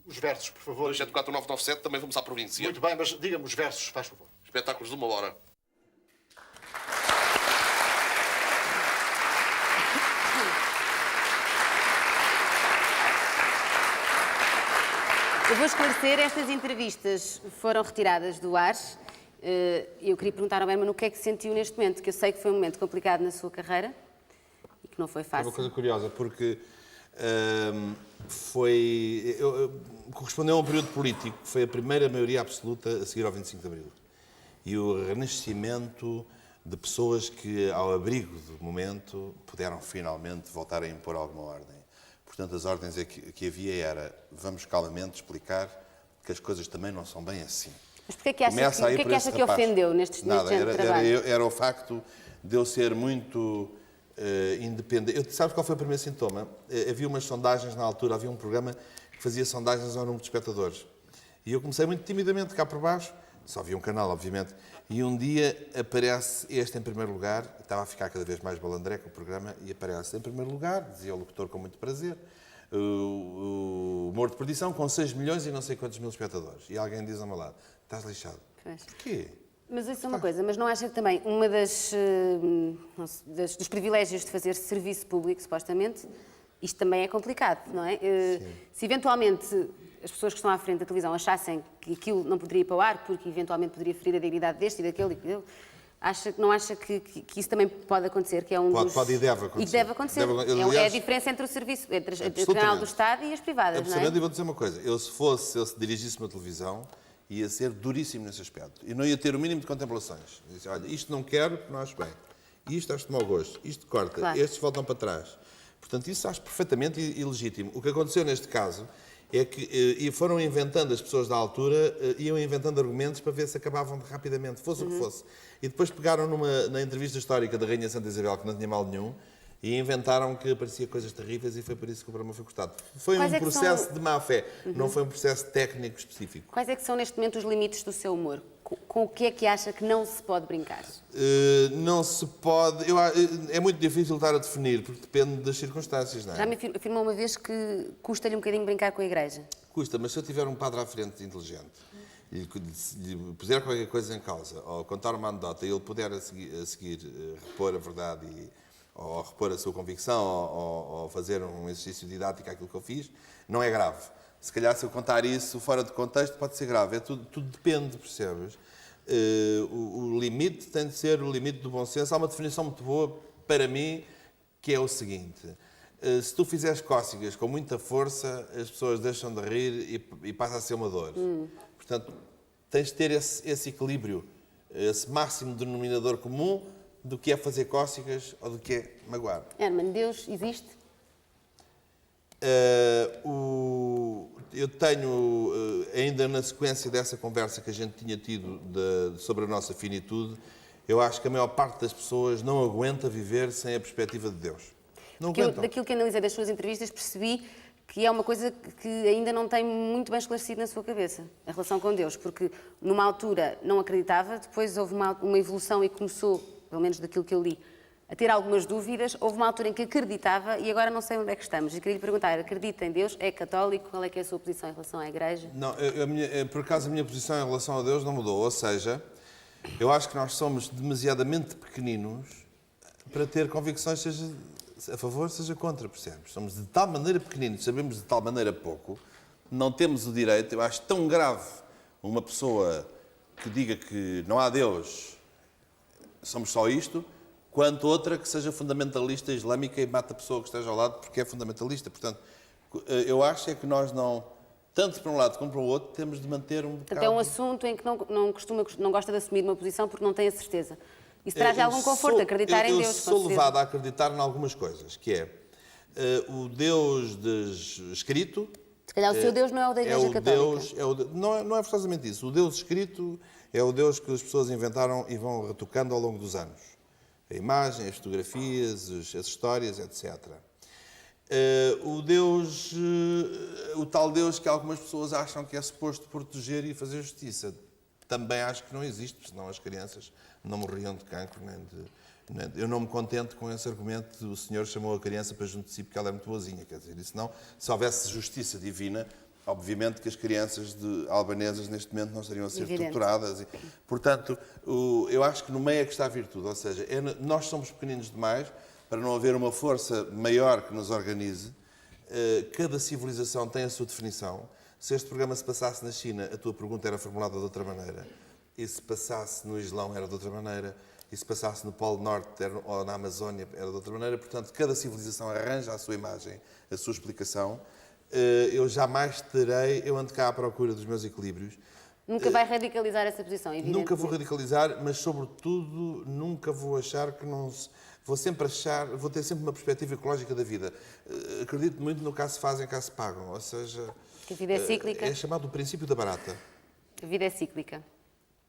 Speaker 14: Os versos, por favor.
Speaker 5: 274-997, também vamos à província.
Speaker 14: Muito bem, mas diga-me os versos, faz favor.
Speaker 5: Espetáculos de 1 hora.
Speaker 1: Eu vou esclarecer, estas entrevistas foram retiradas do ar. Eu queria perguntar ao Herman o que é que sentiu neste momento, que eu sei que foi um momento complicado na sua carreira e que não foi
Speaker 2: É
Speaker 1: fácil.
Speaker 2: uma coisa curiosa, porque correspondeu a um período político que foi a primeira maioria absoluta a seguir ao 25 de Abril. E o renascimento de pessoas que, ao abrigo do momento, puderam finalmente voltar a impor alguma ordem. Portanto, as ordens que havia era, vamos calmamente explicar que as coisas também não são bem assim.
Speaker 1: Mas porquê que acha que ofendeu neste género de trabalho?
Speaker 2: Era o facto de eu ser muito independente. Sabes qual foi o primeiro sintoma? Havia umas sondagens na altura, havia um programa que fazia sondagens ao número de espectadores. E eu comecei muito timidamente cá por baixo, só havia um canal, obviamente, e um dia aparece este em primeiro lugar, estava a ficar cada vez mais balandreco o programa, e aparece em primeiro lugar, dizia o locutor com muito prazer, o Humor de Perdição com 6 milhões e não sei quantos mil espectadores. E alguém diz ao meu lado, estás lixado.
Speaker 1: Pois.
Speaker 2: Porquê?
Speaker 1: Mas isso é uma coisa, mas não acha que também uma dos privilégios de fazer serviço público, supostamente, isto também é complicado, não é? Se eventualmente as pessoas que estão à frente da televisão achassem que aquilo não poderia ir para o ar, porque eventualmente poderia ferir a dignidade deste e daquele, não acha que isso também pode acontecer? Que é um
Speaker 2: pode e deve acontecer.
Speaker 1: E que deve acontecer.
Speaker 2: Aliás,
Speaker 1: é a diferença entre o serviço, entre o canal do Estado e as privadas, não é?
Speaker 2: Absolutamente, e vou dizer uma coisa, eu se dirigisse uma televisão, ia ser duríssimo nesse aspecto. E não ia ter o mínimo de contemplações. Disse, olha, isto não quero, porque não acho bem. Isto acho de mau gosto. Isto corta.
Speaker 1: Claro.
Speaker 2: Estes voltam para trás. Portanto, isso acho perfeitamente ilegítimo. O que aconteceu neste caso é que foram inventando, as pessoas da altura, iam inventando argumentos para ver se acabavam rapidamente, fosse o que fosse. E depois pegaram na entrevista histórica da Rainha Santa Isabel, que não tinha mal nenhum, e inventaram que aparecia coisas terríveis e foi por isso que o programa foi cortado. Foi um processo de má-fé, não foi um processo técnico específico.
Speaker 1: Quais é que são neste momento os limites do seu humor? com o que é que acha que não se pode brincar?
Speaker 2: Não se pode... é muito difícil estar a definir, porque depende das circunstâncias, não é?
Speaker 1: Já me afirmou uma vez que custa-lhe um bocadinho brincar com a igreja.
Speaker 2: Custa, mas se eu tiver um padre à frente inteligente e lhe puser qualquer coisa em causa, ou contar uma anedota, e ele puder a seguir repor a verdade, ou repor a sua convicção, ou fazer um exercício didático àquilo que eu fiz, não é grave. Se calhar, se eu contar isso fora de contexto, pode ser grave. Tudo depende, percebes? O limite tem de ser o limite do bom senso. Há uma definição muito boa, para mim, que é o seguinte. Se tu fizeres cócegas com muita força, as pessoas deixam de rir e passa a ser uma dor. Portanto, tens de ter esse equilíbrio, esse máximo denominador comum do que é fazer cócegas ou do que é magoar.
Speaker 1: Herman, Deus existe?
Speaker 2: Eu tenho, ainda na sequência dessa conversa que a gente tinha tido sobre a nossa finitude, eu acho que a maior parte das pessoas não aguenta viver sem a perspectiva de Deus.
Speaker 1: Daquilo que analisei das suas entrevistas, percebi que é uma coisa que ainda não tem muito bem esclarecido na sua cabeça, a relação com Deus, porque numa altura não acreditava, depois houve uma evolução e começou, pelo menos daquilo que eu li, a ter algumas dúvidas. Houve uma altura em que acreditava e agora não sei onde é que estamos. E queria lhe perguntar, acredita em Deus? É católico? Qual é que é a sua posição em relação à Igreja?
Speaker 2: Não, por acaso a minha posição em relação a Deus não mudou. Ou seja, eu acho que nós somos demasiadamente pequeninos para ter convicções, seja a favor, seja contra, percebes? Somos de tal maneira pequeninos, sabemos de tal maneira pouco, não temos o direito. Eu acho tão grave uma pessoa que diga que não há Deus, somos só isto, quanto outra que seja fundamentalista islâmica e mata a pessoa que esteja ao lado porque é fundamentalista. Portanto, eu acho é que nós não, tanto para um lado como para o outro, temos de manter um bocado...
Speaker 1: Portanto, é um assunto em que não gosta de assumir uma posição porque não tem a certeza. Isso traz algum conforto, acreditar em Deus.
Speaker 2: Eu sou levado a acreditar em algumas coisas, que é o Deus escrito...
Speaker 1: Se calhar o seu Deus não é o da Igreja Católica.
Speaker 2: Não é forçosamente isso. O Deus escrito é o Deus que as pessoas inventaram e vão retocando ao longo dos anos. A imagem, as fotografias, as histórias, etc. O tal Deus que algumas pessoas acham que é suposto proteger e fazer justiça, também acho que não existe, senão as crianças não morriam de cancro, eu não me contento com esse argumento de o Senhor chamou a criança para junto de si porque ela é muito boazinha, quer dizer, isso não, se houvesse justiça divina, obviamente que as crianças albanesas neste momento não estariam a ser torturadas. Portanto, eu acho que no meio é que está a virtude, ou seja, nós somos pequeninos demais para não haver uma força maior que nos organize. Cada civilização tem a sua definição. Se este programa se passasse na China, a tua pergunta era formulada de outra maneira. E se passasse no Islão, era de outra maneira. E se passasse no Polo Norte ou na Amazónia, era de outra maneira. Portanto, cada civilização arranja a sua imagem, a sua explicação. Eu jamais eu ando cá à procura dos meus equilíbrios.
Speaker 1: Nunca vai radicalizar essa posição, evidentemente.
Speaker 2: Nunca vou radicalizar, mas sobretudo nunca vou achar que não se... Vou ter sempre uma perspectiva ecológica da vida. Acredito muito no cá se fazem, cá se pagam, ou seja...
Speaker 1: Que a vida é cíclica.
Speaker 2: É chamado o princípio da barata.
Speaker 1: A vida é cíclica.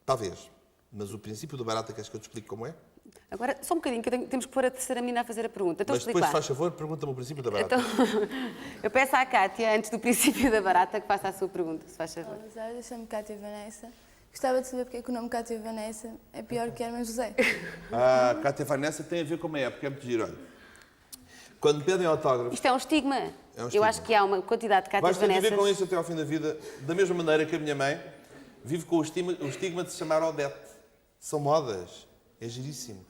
Speaker 2: Talvez, mas o princípio da barata, queres que eu te explique como é?
Speaker 1: Agora, só um bocadinho, que temos que pôr a terceira mina a fazer a pergunta.
Speaker 2: Mas depois, faz favor, pergunta-me o princípio da barata.
Speaker 1: Então, eu peço à Cátia, antes do princípio da barata, que faça a sua pergunta, se faz favor.
Speaker 15: Olá, eu chamo-me Cátia Vanessa. Gostava de saber porque é que o nome Cátia Vanessa é pior que Herman José.
Speaker 2: Cátia Vanessa tem a ver com uma época, é muito giro. Olha. Quando pedem autógrafo...
Speaker 1: Isto é um estigma. Eu acho que há uma quantidade de Cátias Vanessas...
Speaker 2: Vais ter de viver com isso até ao fim da vida, da mesma maneira que a minha mãe vive com o estigma de se chamar Odete. São modas. É giríssimo.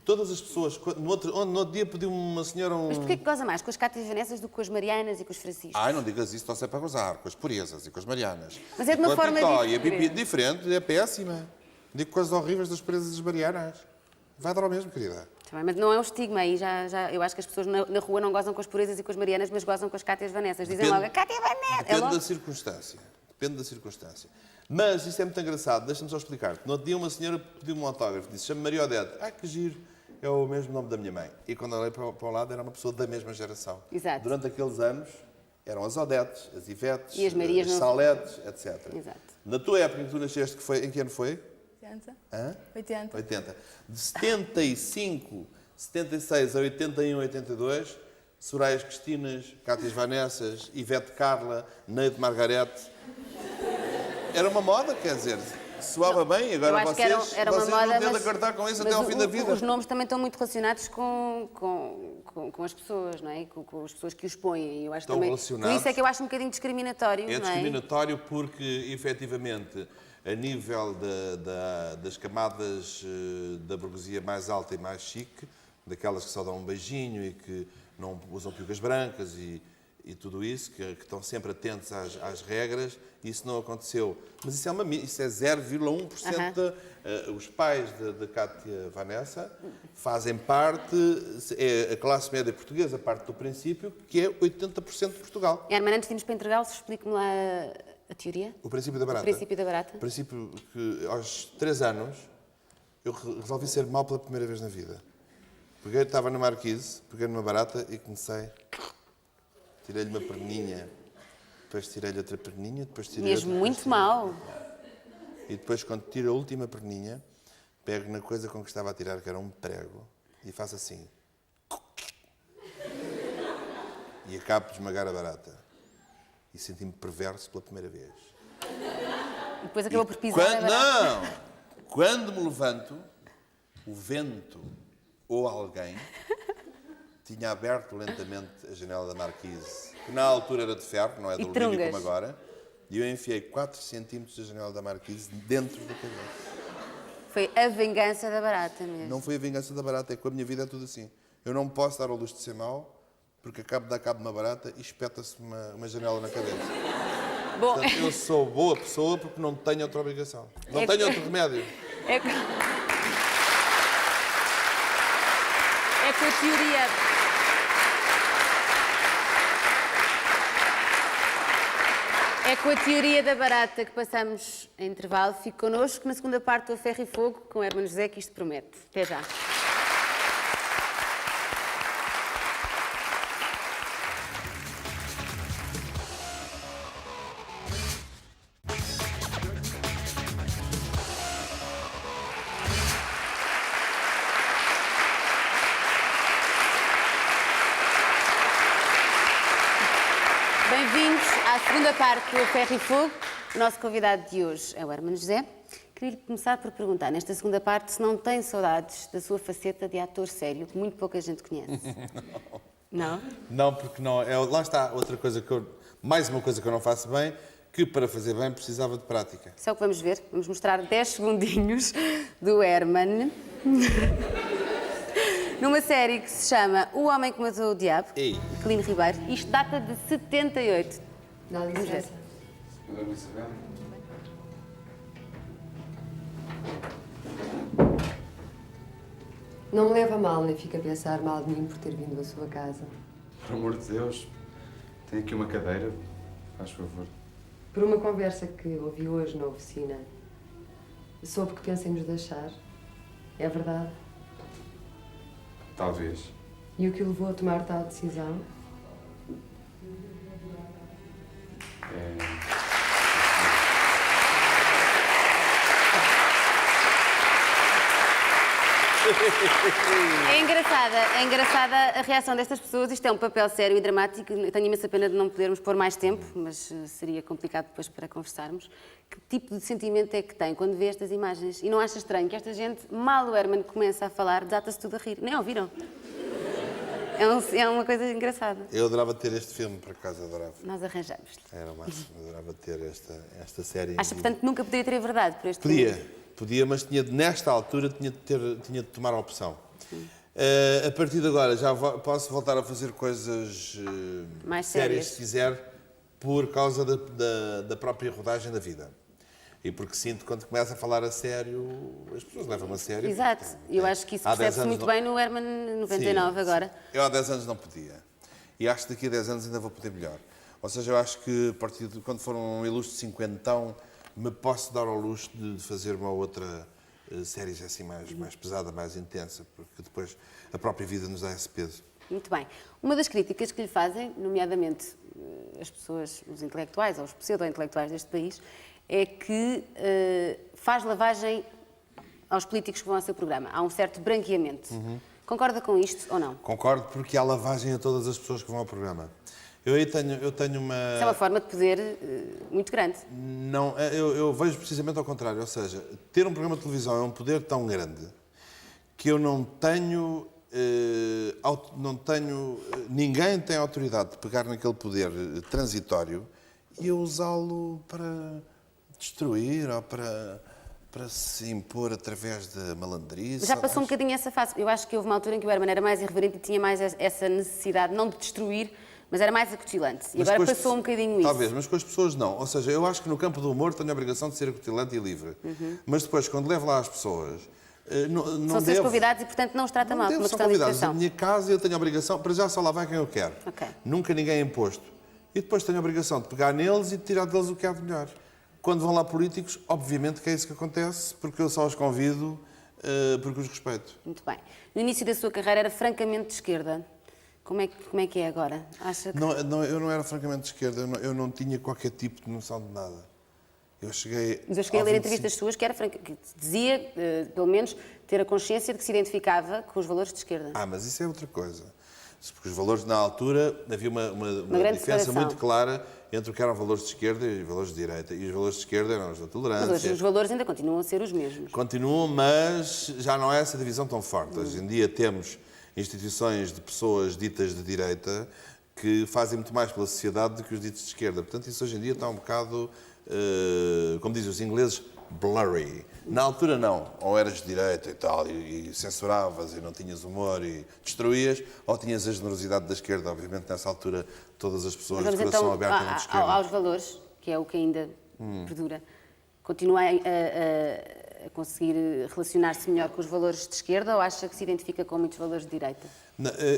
Speaker 2: Todas as pessoas... No outro dia pediu-me uma senhora
Speaker 1: Mas porquê que goza mais com as Cátias Vanessas do que com as Marianas e com os Franciscos?
Speaker 2: Ai, não digas isso, estou sempre a gozar. Com as purezas e com as Marianas.
Speaker 1: Mas é de uma forma diferente.
Speaker 2: E a pipi diferente, é péssima. Digo coisas horríveis das purezas e das Marianas. Vai dar ao mesmo, querida.
Speaker 1: Também, mas não é um estigma. Aí eu acho que as pessoas na rua não gozam com as purezas e com as Marianas, mas gozam com as Cátias Vanessas. Dizem logo, a Cátia Vanessa!
Speaker 2: Depende da circunstância. Depende da circunstância. Mas isso é muito engraçado. Deixa-me só explicar-te. No outro dia uma senhora pediu-me um autógrafo. Disse, chama-me Maria Odete. Ah, que giro. É o mesmo nome da minha mãe. E quando olhei para o lado, era uma pessoa da mesma geração.
Speaker 1: Exato.
Speaker 2: Durante aqueles anos, eram as Odetes, as Ivetes,
Speaker 1: e as Marias
Speaker 2: as Saletes, etc.
Speaker 1: Exato.
Speaker 2: Na tua época em que tu nasceste, em que ano foi?
Speaker 15: 80.
Speaker 2: Hã?
Speaker 15: 80.
Speaker 2: 80. De 75, 76 a 81, 82, Soraias Cristinas, Cátias Vanessas, Ivete Carla, Neide Margarete. Era uma moda, quer dizer... soava bem,
Speaker 1: Eu
Speaker 2: agora
Speaker 1: acho que
Speaker 2: vocês,
Speaker 1: era uma
Speaker 2: vocês
Speaker 1: moda,
Speaker 2: vão ter de
Speaker 1: mas-
Speaker 2: acordar com isso
Speaker 1: mas
Speaker 2: até ao fim da vida.
Speaker 1: Os nomes também estão muito relacionados com as pessoas, não é? Com as pessoas que os põem. Eu acho
Speaker 2: Estão
Speaker 1: também,
Speaker 2: relacionados.
Speaker 1: por isso é que eu acho um bocadinho discriminatório,
Speaker 2: É
Speaker 1: não é?
Speaker 2: discriminatório porque, efetivamente, a nível das camadas da burguesia mais alta e mais chique, daquelas que só dão um beijinho e que não usam piugas brancas e tudo isso, que estão sempre atentos às regras, isso não aconteceu. Mas isso é 0,1%. Os pais de Cátia Vanessa fazem parte, é a classe média portuguesa, parte do princípio, que é 80% de Portugal.
Speaker 1: Herman, antes de irmos para entregá-los, explique-me lá a teoria.
Speaker 2: O princípio da barata.
Speaker 1: O princípio da barata.
Speaker 2: O princípio que, aos 3 anos, eu resolvi ser mau pela primeira vez na vida. Peguei, estava na Marquise, peguei numa barata e comecei. Tirei-lhe uma perninha, depois tirei-lhe outra perninha, depois tirei
Speaker 1: Mesmo
Speaker 2: outra,
Speaker 1: muito mal.
Speaker 2: E depois, quando tiro a última perninha, pego na coisa com que estava a tirar, que era um prego, e faço assim. E acabo de esmagar a barata. E senti-me perverso pela primeira vez.
Speaker 1: E depois acabou por pisar a barata.
Speaker 2: Não! Quando me levanto, o vento ou alguém tinha aberto lentamente a janela da Marquise, que na altura era de ferro, não é de alumínio como agora, e eu enfiei 4 centímetros da janela da Marquise dentro da cabeça.
Speaker 1: Foi a vingança da barata mesmo.
Speaker 2: Não foi a vingança da barata, é que com a minha vida é tudo assim. Eu não posso dar ao luxo de ser mau, porque acabo de dar cabo de uma barata e espeta-se uma janela na cabeça.
Speaker 1: Bom,
Speaker 2: Portanto, eu sou boa pessoa porque não tenho outra obrigação. Não tenho outro remédio.
Speaker 1: É com a teoria... É com a teoria da barata que passamos a intervalo. Fique connosco na segunda parte do A Ferro e Fogo com Herman José, que isto promete. Até já. Bem-vindos à segunda parte do A Ferro e Fogo. O nosso convidado de hoje é o Herman José. Queria começar por perguntar, nesta segunda parte, se não tem saudades da sua faceta de ator sério, que muito pouca gente conhece. Não?
Speaker 2: Não, porque não. Lá está outra coisa mais uma coisa que eu não faço bem, que para fazer bem precisava de prática.
Speaker 1: Isso é o que vamos ver. Vamos mostrar 10 segundinhos do Herman. Numa série que se chama O Homem que Matou o Diabo, Clín Ribeiro. Isto data de 78.
Speaker 16: Dá licença.
Speaker 13: Dona Isabel.
Speaker 16: Não me leva a mal, nem fica a pensar mal de mim por ter vindo à sua casa.
Speaker 13: Por amor de Deus, tem aqui uma cadeira, faz favor.
Speaker 16: Por uma conversa que ouvi hoje na oficina, soube que pensa em nos deixar. É verdade?
Speaker 13: Talvez.
Speaker 16: E o que o levou a tomar tal decisão?
Speaker 1: É engraçada a reação destas pessoas. Isto é um papel sério e dramático. Eu tenho imensa pena de não podermos pôr mais tempo, mas seria complicado depois para conversarmos. Que tipo de sentimento é que tem quando vê estas imagens? E não acha estranho que esta gente, mal o Herman começa a falar, desata-se tudo a rir? Nem ouviram? É uma coisa engraçada.
Speaker 2: Eu adorava ter este filme, por acaso, adorava.
Speaker 1: Nós arranjamos.
Speaker 2: Era o máximo, adorava ter esta série.
Speaker 1: Acha, portanto, que nunca poderia ter a verdade por este filme?
Speaker 2: Podia, mas nesta altura tinha de tomar a opção. A partir de agora já posso voltar a fazer coisas
Speaker 1: mais
Speaker 2: sérias, se quiser, por causa da própria rodagem da vida. E porque sinto que quando começa a falar a sério, as pessoas levam-me a sério.
Speaker 1: Exato. Eu acho que isso percebe-se muito bem no Herman 99 agora.
Speaker 2: Eu há 10 anos não podia. E acho que daqui a 10 anos ainda vou poder melhor. Ou seja, eu acho que a partir de quando for um ilustre cinquentão, me posso dar ao luxo de fazer uma outra série assim mais pesada, mais intensa, porque depois a própria vida nos dá esse peso.
Speaker 1: Muito bem. Uma das críticas que lhe fazem, nomeadamente as pessoas, os intelectuais ou os pseudo-intelectuais deste país, é que faz lavagem aos políticos que vão ao seu programa. Há um certo branqueamento. Concorda com isto ou não?
Speaker 2: Concordo, porque há lavagem a todas as pessoas que vão ao programa. Eu tenho uma...
Speaker 1: Isso é uma forma de poder muito grande.
Speaker 2: Não, eu vejo precisamente ao contrário. Ou seja, ter um programa de televisão é um poder tão grande que eu não tenho... ninguém tem autoridade de pegar naquele poder transitório e eu usá-lo para destruir ou para se impor através da malandrice.
Speaker 1: Já passou um bocadinho essa fase. Eu acho que houve uma altura em que o Herman era mais irreverente e tinha mais essa necessidade, não de destruir, mas era mais acutilante. E agora passou um bocadinho isso.
Speaker 2: Talvez, mas com as pessoas não. Ou seja, eu acho que no campo do humor tenho a obrigação de ser acutilante e livre. Mas depois, quando levo lá as pessoas...
Speaker 1: São seus convidados e, portanto, não os trata mal.
Speaker 2: São convidados da minha casa e eu tenho a obrigação... Para já só lá vai quem eu quero.
Speaker 1: Okay.
Speaker 2: Nunca ninguém é imposto. E depois tenho a obrigação de pegar neles e de tirar deles o que há de melhor. Quando vão lá políticos, obviamente que é isso que acontece, porque eu só os convido porque os respeito.
Speaker 1: Muito bem. No início da sua carreira era francamente de esquerda. Como é que é agora? Acha que...
Speaker 2: Não, eu não era francamente de esquerda, eu não tinha qualquer tipo de noção de nada.
Speaker 1: Mas eu cheguei a ler entrevistas suas que dizia, pelo menos, ter a consciência de que se identificava com os valores de esquerda.
Speaker 2: Mas isso é outra coisa. Porque os valores, na altura, havia uma diferença muito clara entre o que eram valores de esquerda e valores de direita. E os valores de esquerda eram os da tolerância.
Speaker 1: Mas hoje os valores ainda continuam a ser os mesmos.
Speaker 2: Continuam, mas já não é essa divisão tão forte. Hoje em dia temos instituições de pessoas ditas de direita que fazem muito mais pela sociedade do que os ditos de esquerda. Portanto, isso hoje em dia está um bocado, como dizem os ingleses, blurry. Na altura não, ou eras de direita e tal, e censuravas e não tinhas humor e destruías, ou tinhas a generosidade da esquerda. Obviamente nessa altura todas as pessoas de coração aberto eram de esquerda.
Speaker 1: Aos valores, que é o que ainda perdura, continua a conseguir relacionar-se melhor com os valores de esquerda ou acha que se identifica com muitos valores de direita?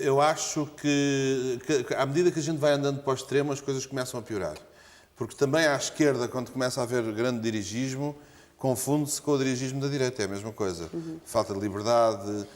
Speaker 2: Eu acho que à medida que a gente vai andando para o extremo as coisas começam a piorar. Porque também à esquerda, quando começa a haver grande dirigismo, confunde-se com o dirigismo da direita, é a mesma coisa. Falta de liberdade,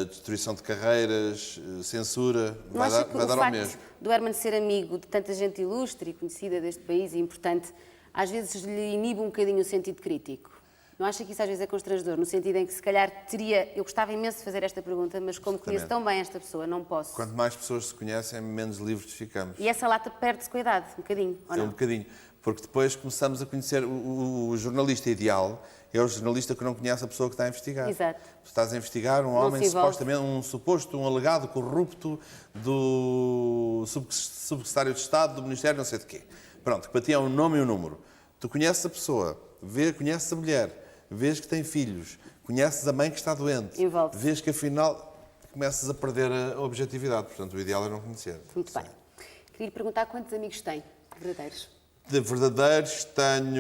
Speaker 2: destruição de carreiras, censura, vai dar ao mesmo.
Speaker 1: Não acha que o facto do Herman ser amigo de tanta gente ilustre e conhecida deste país e importante, às vezes lhe inibe um bocadinho o sentido crítico? Não acha que isso às vezes é constrangedor, no sentido em que se calhar teria... Eu gostava imenso de fazer esta pergunta, mas como conheço tão bem esta pessoa, não posso.
Speaker 2: Quanto mais pessoas se conhecem, menos livres ficamos.
Speaker 1: E essa lata perde-se com a idade, um bocadinho, ou não?
Speaker 2: Um bocadinho. Porque depois começamos a conhecer o jornalista ideal, é o jornalista que não conhece a pessoa que está a investigar.
Speaker 1: Exato.
Speaker 2: Tu estás a investigar um homem, supostamente, um alegado corrupto do subsecretário de Estado do Ministério não sei de quê. Pronto, que para ti é um nome e um número. Tu conheces a pessoa, conheces a mulher, vês que tem filhos, conheces a mãe que está doente, vês que afinal começas a perder a objetividade. Portanto, o ideal é não conhecer.
Speaker 1: Muito bem. Queria lhe perguntar quantos amigos tem, verdadeiros?
Speaker 2: De verdadeiros tenho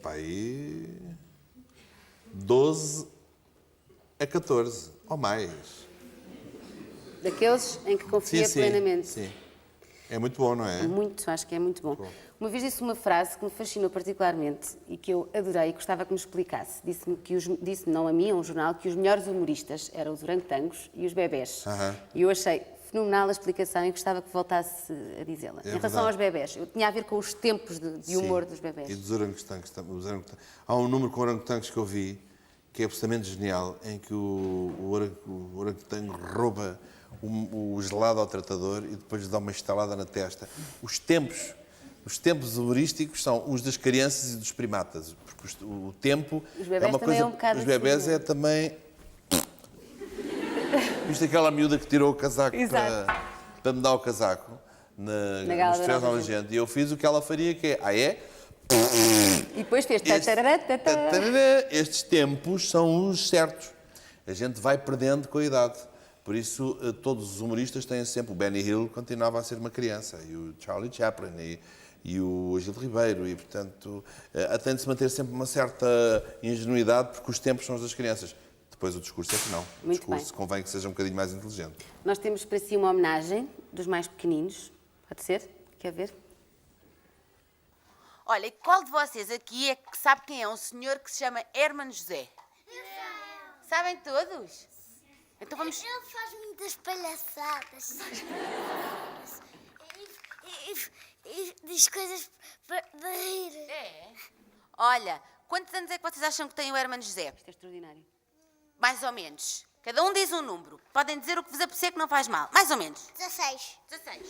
Speaker 2: para aí 12 a 14 ou mais.
Speaker 1: Daqueles em que confia plenamente.
Speaker 2: Sim. É muito bom, não é?
Speaker 1: Muito, acho que é muito bom. Uma vez disse uma frase que me fascinou particularmente e que eu adorei e gostava que me explicasse. Disse não a mim, a um jornal, que os melhores humoristas eram os orangotangos e os bebés. E eu achei fenomenal a explicação e gostava que voltasse a dizê-la. Em relação aos bebés, tinha a ver com os tempos de humor dos bebés.
Speaker 2: E dos orangotangos. Há um número com orangotangos que eu vi que é absolutamente genial, em que o orangotango rouba o gelado ao tratador e depois lhe dá uma estalada na testa. Os tempos humorísticos são os das crianças e dos primatas, porque o tempo é uma coisa... Os bebés é também... Viste aquela miúda que tirou o casaco para me dar o casaco nos Festivais Nova Gente, e eu fiz o que ela faria, que é...
Speaker 1: E depois fez...
Speaker 2: Estes tempos são os certos. A gente vai perdendo com a idade. Por isso, todos os humoristas têm sempre... O Benny Hill continuava a ser uma criança, e o Charlie Chaplin, e o Gil Ribeiro, e, portanto, tem de se manter sempre uma certa ingenuidade, porque os tempos são os das crianças. Depois o discurso é que não. O discurso convém que seja um bocadinho mais inteligente.
Speaker 1: Nós temos para si uma homenagem dos mais pequeninos. Pode ser? Quer ver?
Speaker 17: Olha, e qual de vocês aqui é que sabe quem é um senhor que se chama Herman José? Sabem todos? Então vamos...
Speaker 18: Ele faz muitas palhaçadas. E diz coisas de rir.
Speaker 17: É? Olha, quantos anos é que vocês acham que tem o Herman José?
Speaker 1: Isto é extraordinário.
Speaker 17: Mais ou menos. Cada um diz um número. Podem dizer o que vos apetecer, que não faz mal. Mais ou menos.
Speaker 18: 16.
Speaker 17: 16.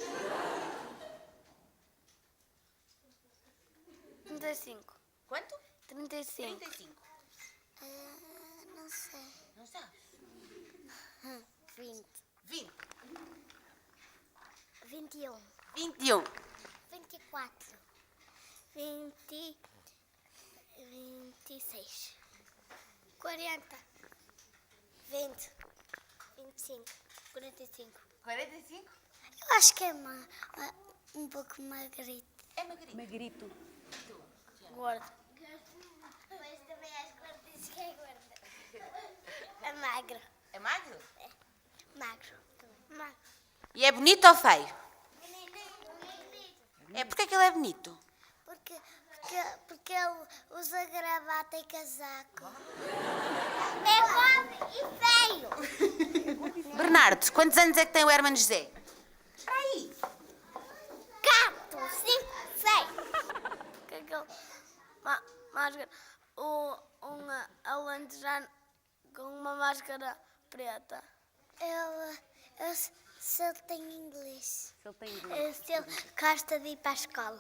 Speaker 18: 35.
Speaker 17: Quanto?
Speaker 18: 35.
Speaker 17: 35.
Speaker 18: Não sei.
Speaker 17: Não sabes?
Speaker 18: 20.
Speaker 17: 20.
Speaker 18: 21.
Speaker 17: 21.
Speaker 18: 24. 26. 40. 20. 25. 45.
Speaker 17: 45?
Speaker 18: Eu acho que é um pouco magrito.
Speaker 17: É magrito.
Speaker 1: Magrito.
Speaker 18: Gordo. Mas também acho que gordo diz que é gordo. É magro.
Speaker 17: É magro?
Speaker 18: É. Magro. Magro.
Speaker 17: E é bonito ou feio? É, porque é que ele é bonito?
Speaker 18: Porque ele usa gravata e casaco. É pobre e feio.
Speaker 17: Bernardo, quantos anos é que tem o Hermano José?
Speaker 18: Aí. 4, 5, 6. Que é aquele máscara, alentejano com uma máscara preta. Se ele tem inglês.
Speaker 1: Se ele tem inglês.
Speaker 18: Se ele gosta de ir para a escola.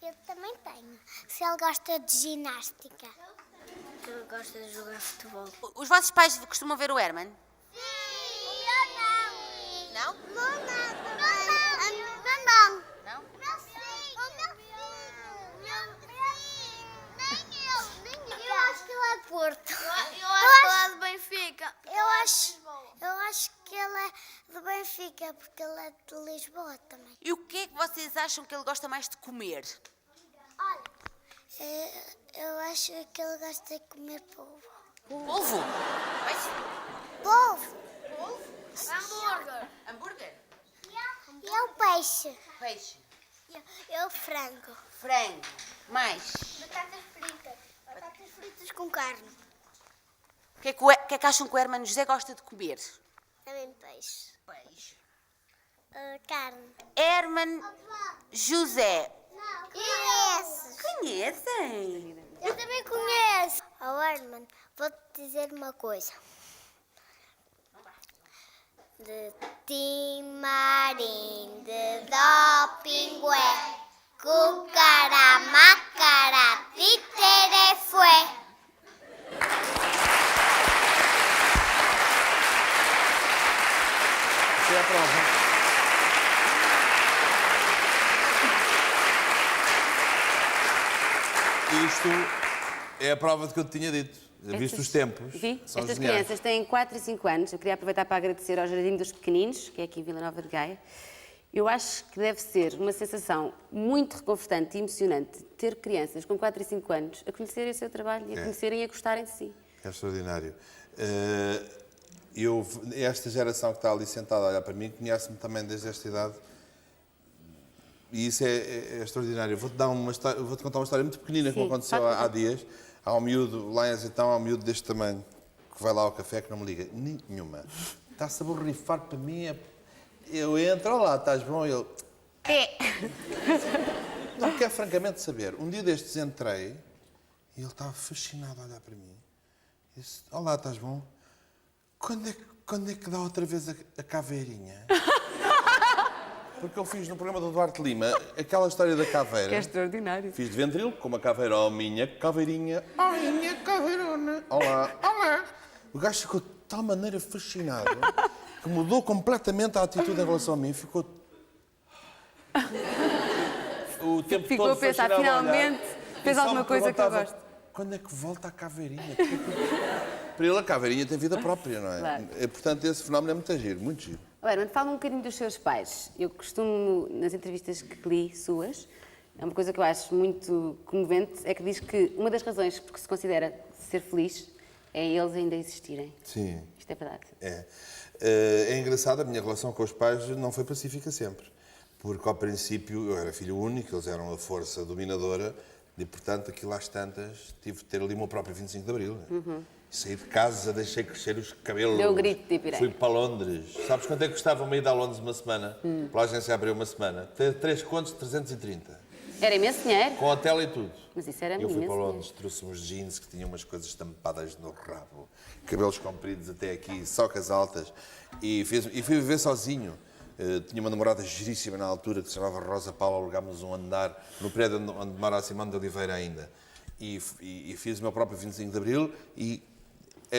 Speaker 18: Eu também tenho. Se ele gosta de ginástica. Se ele gosta de jogar futebol.
Speaker 17: Os vossos pais costumam ver o Herman?
Speaker 18: Não?
Speaker 17: Não?
Speaker 18: Não.
Speaker 17: Não?
Speaker 18: Eu acho que ele é de Porto.
Speaker 15: Eu acho que ele é de Benfica.
Speaker 18: Eu acho que ele é de Benfica, porque ele é de Lisboa também.
Speaker 17: E o que é que vocês acham que ele gosta mais de comer?
Speaker 18: Olha, eu acho que ele gosta de comer polvo.
Speaker 17: Polvo?
Speaker 18: Polvo?
Speaker 15: Hambúrguer.
Speaker 17: Hambúrguer?
Speaker 18: E é o peixe.
Speaker 17: Peixe.
Speaker 18: E é o frango.
Speaker 17: Frango. Mais?
Speaker 18: Batatas fritas. Batatas fritas com carne.
Speaker 17: O que é que acham que o Hermano José gosta de comer?
Speaker 18: Também peixe.
Speaker 17: Peixe.
Speaker 18: Carne.
Speaker 17: Hermano José.
Speaker 18: Conheces?
Speaker 17: Conhecem?
Speaker 18: Eu também conheço. Oh, Herman, vou-te dizer uma coisa. De Timarim, de Dopingué, Cucara, Macara, Títere fue.
Speaker 2: Essa é a prova. Isto é a prova de que eu te tinha dito. Visto os tempos.
Speaker 1: Vi.
Speaker 2: São
Speaker 1: Estas
Speaker 2: geniais.
Speaker 1: crianças têm 4 e 5 anos. Eu queria aproveitar para agradecer ao Jardim dos Pequeninos, que é aqui em Vila Nova de Gaia. Eu acho que deve ser uma sensação muito reconfortante e emocionante ter crianças com 4 e 5 anos a conhecerem o seu trabalho e a conhecerem e a gostarem de si.
Speaker 2: É extraordinário. Esta geração que está ali sentada a olhar para mim conhece-me também desde esta idade. E isso é extraordinário. Vou-te contar uma história muito pequenina que me aconteceu há dias. Há um miúdo, lá em Azeitão, há um miúdo deste tamanho que vai lá ao café que não me liga nenhuma. Está-se a borrifar para mim. Eu entro, olá, estás bom? Ele... Não quer francamente saber. Um dia destes entrei e ele estava fascinado a olhar para mim. Disse, olá, estás bom? Quando é que dá outra vez a caveirinha? Porque eu fiz no programa do Duarte Lima aquela história da caveira.
Speaker 1: Que é extraordinário.
Speaker 2: Fiz de ventríloco com uma caveira. Oh, minha caveirinha. Oh, minha caveirona. Olá. Olá. O gajo ficou de tal maneira fascinado que mudou completamente a atitude em relação a mim. Ficou... O tempo
Speaker 1: Ficou
Speaker 2: todo
Speaker 1: a pensar,
Speaker 2: fascinado a olhar.
Speaker 1: finalmente fez
Speaker 2: E só
Speaker 1: alguma
Speaker 2: me
Speaker 1: coisa que eu
Speaker 2: perguntava,
Speaker 1: gosto.
Speaker 2: Quando é que volta a caveirinha? Para ele a caveirinha tem vida própria, não é?
Speaker 1: Claro.
Speaker 2: Portanto, esse fenómeno é muito giro, muito giro.
Speaker 1: Hermano, fala um bocadinho dos seus pais. Eu costumo, nas entrevistas que li suas, é uma coisa que eu acho muito comovente, é que diz que uma das razões por que se considera ser feliz é eles ainda existirem.
Speaker 2: Sim.
Speaker 1: Isto é verdade.
Speaker 2: É engraçado, a minha relação com os pais não foi pacífica sempre. Porque, ao princípio, eu era filho único, eles eram a força dominadora e, portanto, aquilo às tantas, tive de ter ali o meu próprio 25 de Abril.
Speaker 1: Uhum.
Speaker 2: Saí de casa, deixei crescer os cabelos.
Speaker 1: Deu um grito de Ipiranga.
Speaker 2: Fui para Londres. Sabes quanto é que custava uma ida a Londres uma semana? Pela agência abriu uma semana. 3 contos, 330.
Speaker 1: Era imenso dinheiro.
Speaker 2: Com hotel e tudo.
Speaker 1: Mas isso era
Speaker 2: Eu fui
Speaker 1: imenso
Speaker 2: para
Speaker 1: dinheiro.
Speaker 2: Londres, trouxe uns jeans que tinham umas coisas estampadas no rabo, cabelos compridos até aqui, socas altas, e fui viver sozinho. Tinha uma namorada giríssima na altura que se chamava Rosa Paula, alugámos um andar no prédio onde mora a Simone de Oliveira ainda. E fiz o meu próprio 25 de Abril e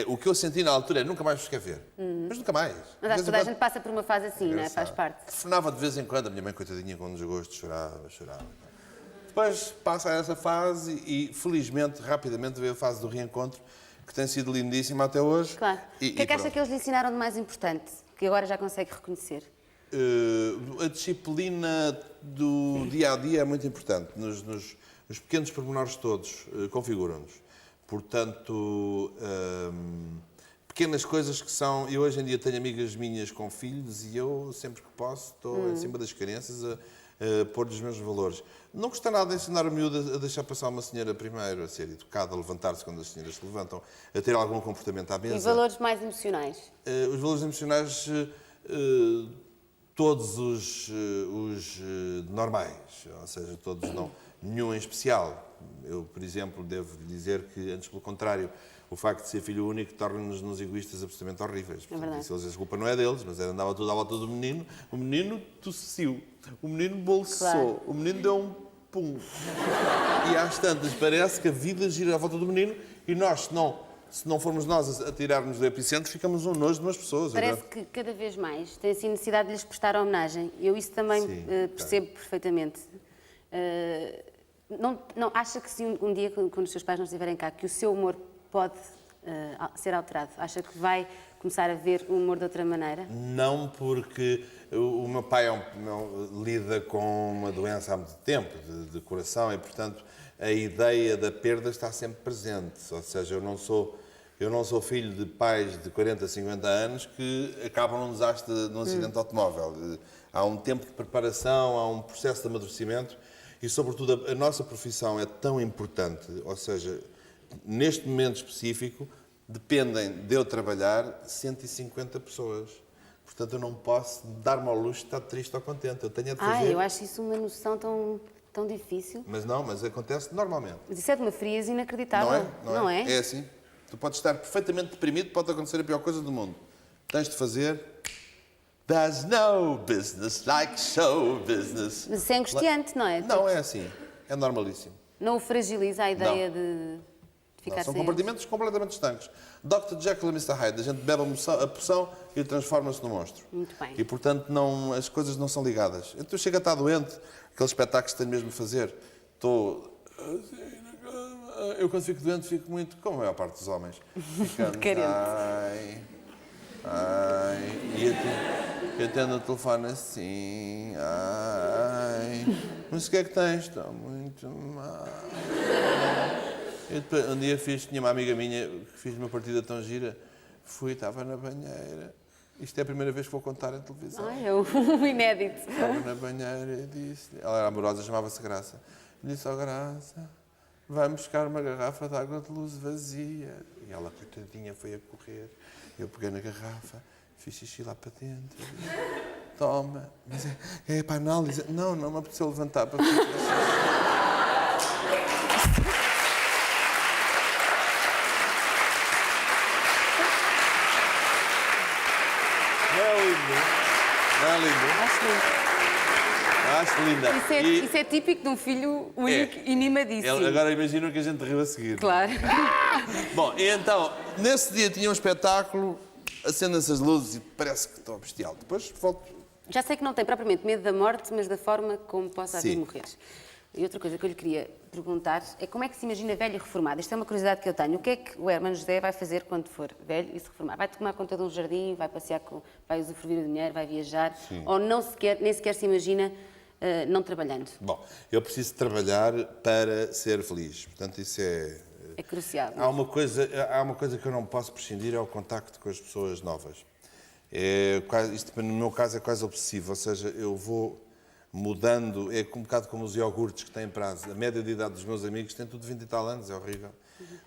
Speaker 2: o que eu senti na altura é nunca mais vos quer ver. Mas nunca mais.
Speaker 1: Mas acho que toda a gente passa por uma fase assim, não é? Faz parte.
Speaker 2: Telefonava de vez em quando, a minha mãe, coitadinha, com desgosto, chorava. Depois passa essa fase e, felizmente, rapidamente veio a fase do reencontro, que tem sido lindíssima até hoje.
Speaker 1: Claro. O que é que acha que eles lhe ensinaram de mais importante, que agora já consegue reconhecer?
Speaker 2: A disciplina do dia-a-dia é muito importante. Os pequenos pormenores todos configuram-nos. Portanto, pequenas coisas que são... Eu hoje em dia tenho amigas minhas com filhos e eu, sempre que posso, estou em cima das crianças a pôr os meus valores. Não custa nada ensinar o miúdo a deixar passar uma senhora primeiro, a ser educada, a levantar-se quando as senhoras se levantam, a ter algum comportamento à mesa.
Speaker 1: E valores mais emocionais?
Speaker 2: Os valores emocionais, todos os normais, ou seja, todos não, nenhum em especial. Eu, por exemplo, devo dizer que, antes pelo contrário, o facto de ser filho único torna-nos uns egoístas absolutamente horríveis. Portanto, isso, às vezes, a culpa não é deles, mas andava tudo à volta do menino. O menino tossiu, o menino bolsou, claro. O menino deu um pum. E às tantas, parece que a vida gira à volta do menino e nós, se não formos nós a tirar-nos do epicentro, ficamos um nojo de umas pessoas.
Speaker 1: Parece que cada vez mais tem-se necessidade de lhes prestar homenagem. Eu isso também percebo perfeitamente. Não acha que se um dia, quando os seus pais não estiverem cá, que o seu humor pode ser alterado? Acha que vai começar a ver o humor de outra maneira?
Speaker 2: Não, porque o meu pai lida com uma doença há muito tempo, de coração, e, portanto, a ideia da perda está sempre presente. Ou seja, eu não sou filho de pais de 40, 50 anos que acabam num desastre, num acidente de automóvel. Há um tempo de preparação, há um processo de amadurecimento e, sobretudo, a nossa profissão é tão importante, ou seja, neste momento específico, dependem de eu trabalhar 150 pessoas. Portanto, eu não posso dar-me ao luxo de estar triste ou contente. Eu tenho a de fazer...
Speaker 1: eu acho isso uma noção tão difícil.
Speaker 2: Mas acontece normalmente.
Speaker 1: Mas isso é de uma frieza inacreditável. Não é?
Speaker 2: É assim. Tu podes estar perfeitamente deprimido, pode acontecer a pior coisa do mundo. Tens de fazer... There's no business like show business.
Speaker 1: Mas isso é angustiante, não é?
Speaker 2: Não, é assim. É normalíssimo.
Speaker 1: Não o fragiliza a ideia de ficar
Speaker 2: São
Speaker 1: sem
Speaker 2: compartimentos completamente estanques. Dr. Jekyll e Mr. Hyde. A gente bebe a poção e transforma-se no monstro.
Speaker 1: Muito bem.
Speaker 2: E, portanto, as coisas não são ligadas. Então, chega a estar doente. Aqueles espetáculos que tenho mesmo a fazer. Eu, quando fico doente, fico muito, como a maior parte dos homens. Ficando, e atendo o telefone assim, mas o que é que tens? Estou muito mal. Um dia tinha uma amiga minha que fiz uma partida tão gira, estava na banheira. Isto é a primeira vez que vou contar em televisão.
Speaker 1: É um inédito.
Speaker 2: Estava na banheira e disse, ela era amorosa, chamava-se Graça. Disse, Graça, vai-me buscar uma garrafa de água de luz vazia. E ela, coitadinha, foi a correr. Eu peguei na garrafa, fiz xixi lá para dentro. Toma. Mas é para análise. Não me apeteceu levantar para fazer xixi. Não é lindo? Não é lindo? Acho linda.
Speaker 1: Isso é típico de um filho único e mimadíssimo.
Speaker 2: Agora imagino que a gente riu a seguir.
Speaker 1: Claro.
Speaker 2: Bom, e então, nesse dia tinha um espetáculo, acendem-se as luzes e parece que estou bestial. Depois volto.
Speaker 1: Já sei que não tem propriamente medo da morte, mas da forma como possa vir morrer. E outra coisa que eu lhe queria perguntar é como é que se imagina velho e reformado? Isto é uma curiosidade que eu tenho. O que é que o Hermano José vai fazer quando for velho e se reformar? Vai tomar conta de um jardim, vai passear, vai usufruir o dinheiro, vai viajar? Sim. Ou nem sequer se imagina não trabalhando?
Speaker 2: Bom, eu preciso trabalhar para ser feliz. Portanto, isso
Speaker 1: é crucial.
Speaker 2: Há uma coisa que eu não posso prescindir, é o contacto com as pessoas novas. Isto, no meu caso, é quase obsessivo. Ou seja, eu vou mudando, é um bocado como os iogurtes que têm prazo. A média de idade dos meus amigos tem tudo 20 e tal anos, é horrível.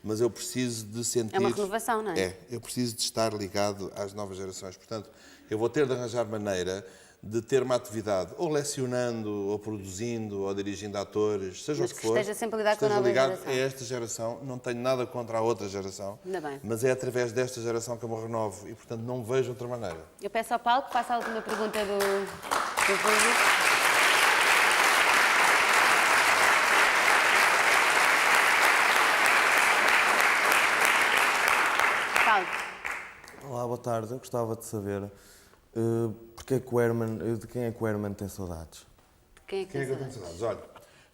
Speaker 2: Mas eu preciso de sentir...
Speaker 1: É uma renovação, não é?
Speaker 2: Eu preciso de estar ligado às novas gerações. Portanto, eu vou ter de arranjar maneira de ter uma atividade, ou lecionando, ou produzindo, ou dirigindo atores, seja
Speaker 1: Mas
Speaker 2: o que
Speaker 1: que
Speaker 2: for.
Speaker 1: esteja sempre a lidar com a
Speaker 2: esteja
Speaker 1: nova
Speaker 2: ligado
Speaker 1: geração.
Speaker 2: a esta geração. Não tenho nada contra a outra geração,
Speaker 1: Ainda bem.
Speaker 2: mas é através desta geração que eu me renovo e, portanto, não vejo outra maneira.
Speaker 1: Eu peço ao Paulo que faça a última pergunta do público. Paulo.
Speaker 19: Olá, boa tarde. Eu gostava de saber porque é que o Herman, de quem é que o Herman tem saudades?
Speaker 1: Quem é que
Speaker 2: eu tenho saudades? Olha,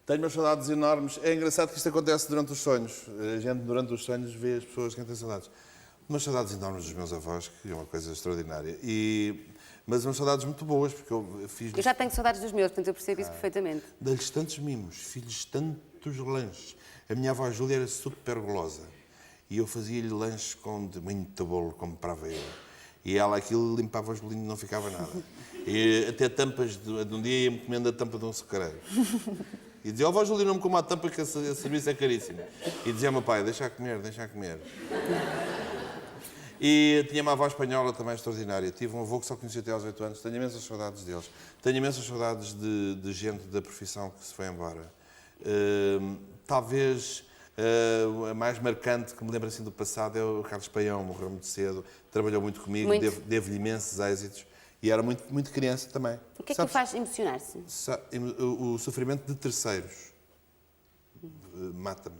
Speaker 2: tenho umas saudades enormes. É engraçado que isto acontece durante os sonhos. A gente, durante os sonhos, vê as pessoas que têm saudades. Umas saudades enormes dos meus avós, que é uma coisa extraordinária. Mas umas saudades muito boas, porque eu fiz...
Speaker 1: Eu já tenho saudades dos meus, portanto eu percebo isso perfeitamente.
Speaker 2: Dei-lhes tantos mimos, fiz-lhes tantos lanches. A minha avó Júlia era super golosa. E eu fazia-lhe lanches com muito bolo, comprava eu. E ela aquilo limpava os bolinhos e não ficava nada. E até tampas, de um dia ia-me comendo a tampa de um açucareiro. E dizia, avó Júlia, não me coma a tampa que esse serviço é caríssimo. E dizia ao meu pai, deixa comer, deixa comer. E tinha uma avó espanhola também extraordinária. Tive um avô que só conheci até aos 8 anos. Tenho imensas saudades deles. Tenho imensas saudades de gente da profissão que se foi embora. Talvez a mais marcante que me lembro assim do passado é o Carlos Paião, morreu muito cedo, trabalhou muito comigo, devo-lhe imensos êxitos e era muito criança também.
Speaker 1: O que é que o faz emocionar-se?
Speaker 2: O sofrimento de terceiros mata-me.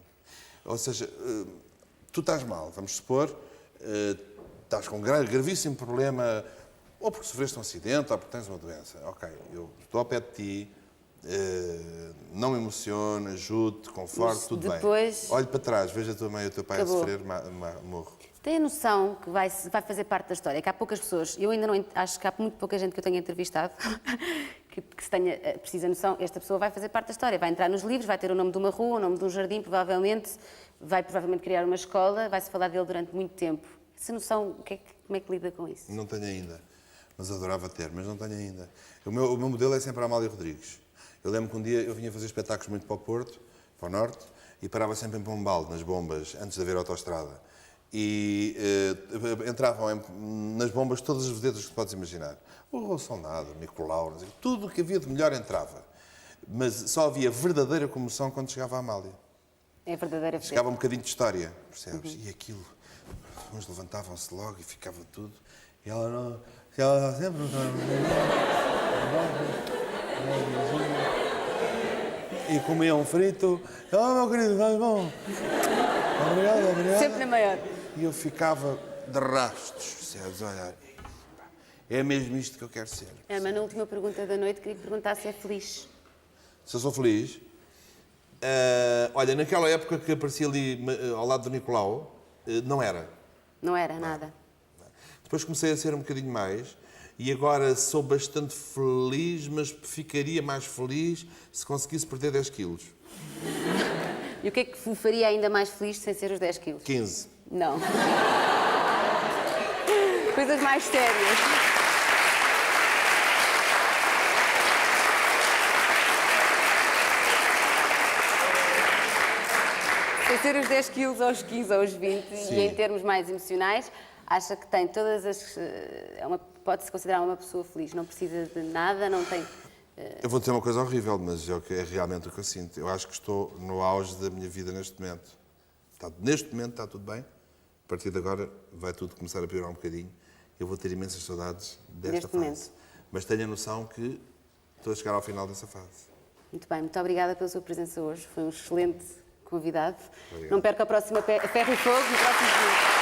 Speaker 2: Ou seja, tu estás mal, vamos supor, estás com um gravíssimo problema, ou porque sofreste um acidente, ou porque tens uma doença. Ok, eu estou ao pé de ti, não me emociona, ajudo-te, conforto, tudo
Speaker 1: depois...
Speaker 2: bem. Olho para trás, vejo a tua mãe e o teu pai
Speaker 1: Acabou.
Speaker 2: a sofrer, morro.
Speaker 1: Tem a noção que vai fazer parte da história, que há poucas pessoas, eu ainda não acho que há muito pouca gente que eu tenha entrevistado que se tenha precisa noção, esta pessoa vai fazer parte da história, vai entrar nos livros, vai ter o nome de uma rua, o nome de um jardim, provavelmente, vai criar uma escola, vai-se falar dele durante muito tempo. Essa noção, como é que lida com isso?
Speaker 2: Não tenho ainda, mas adorava ter, mas não tenho ainda. O meu modelo é sempre a Amália Rodrigues. Eu lembro que um dia eu vinha fazer espetáculos muito para o Porto, para o Norte, e parava sempre em Pombal, nas bombas, antes de haver autoestrada. E entravam nas bombas todas as vedetas que tu podes imaginar. O Rolsonado, o Nicolau, tudo o que havia de melhor entrava. Mas só havia verdadeira comoção quando chegava a Amália.
Speaker 1: É verdadeira.
Speaker 2: Chegava um bocadinho de história, percebes? E aquilo, uns levantavam-se logo e ficava tudo. E ela não... Ela sempre... E comia um frito. Oh, meu querido, estás bom? Obrigado.
Speaker 1: Sempre na maior.
Speaker 2: E eu ficava de rastos, percebes? Olha, é mesmo isto que eu quero ser.
Speaker 1: Mas na última pergunta da noite queria perguntar se é feliz.
Speaker 2: Se eu sou feliz? Olha, naquela época que aparecia ali ao lado do Nicolau, não era.
Speaker 1: Não era nada.
Speaker 2: Depois comecei a ser um bocadinho mais e agora sou bastante feliz, mas ficaria mais feliz se conseguisse perder 10 quilos.
Speaker 1: E o que é que o faria ainda mais feliz sem ser os 10 quilos?
Speaker 2: 15.
Speaker 1: Não. Coisas mais sérias. Sem ser os 10 quilos aos 15 ou aos 20,
Speaker 2: Sim.
Speaker 1: e em termos mais emocionais, acha que tem todas as... pode-se considerar uma pessoa feliz, não precisa de nada, não tem...
Speaker 2: Eu vou dizer uma coisa horrível, mas é realmente o que eu sinto. Eu acho que estou no auge da minha vida neste momento. Neste momento está tudo bem. A partir de agora vai tudo começar a piorar um bocadinho. Eu vou ter imensas saudades desta fase.
Speaker 1: Momento.
Speaker 2: Mas tenho a noção que estou a chegar ao final dessa fase.
Speaker 1: Muito bem, muito obrigada pela sua presença hoje. Foi um excelente convidado.
Speaker 2: Obrigado.
Speaker 1: Não perca a próxima Ferro e Fogo no próximo domingo.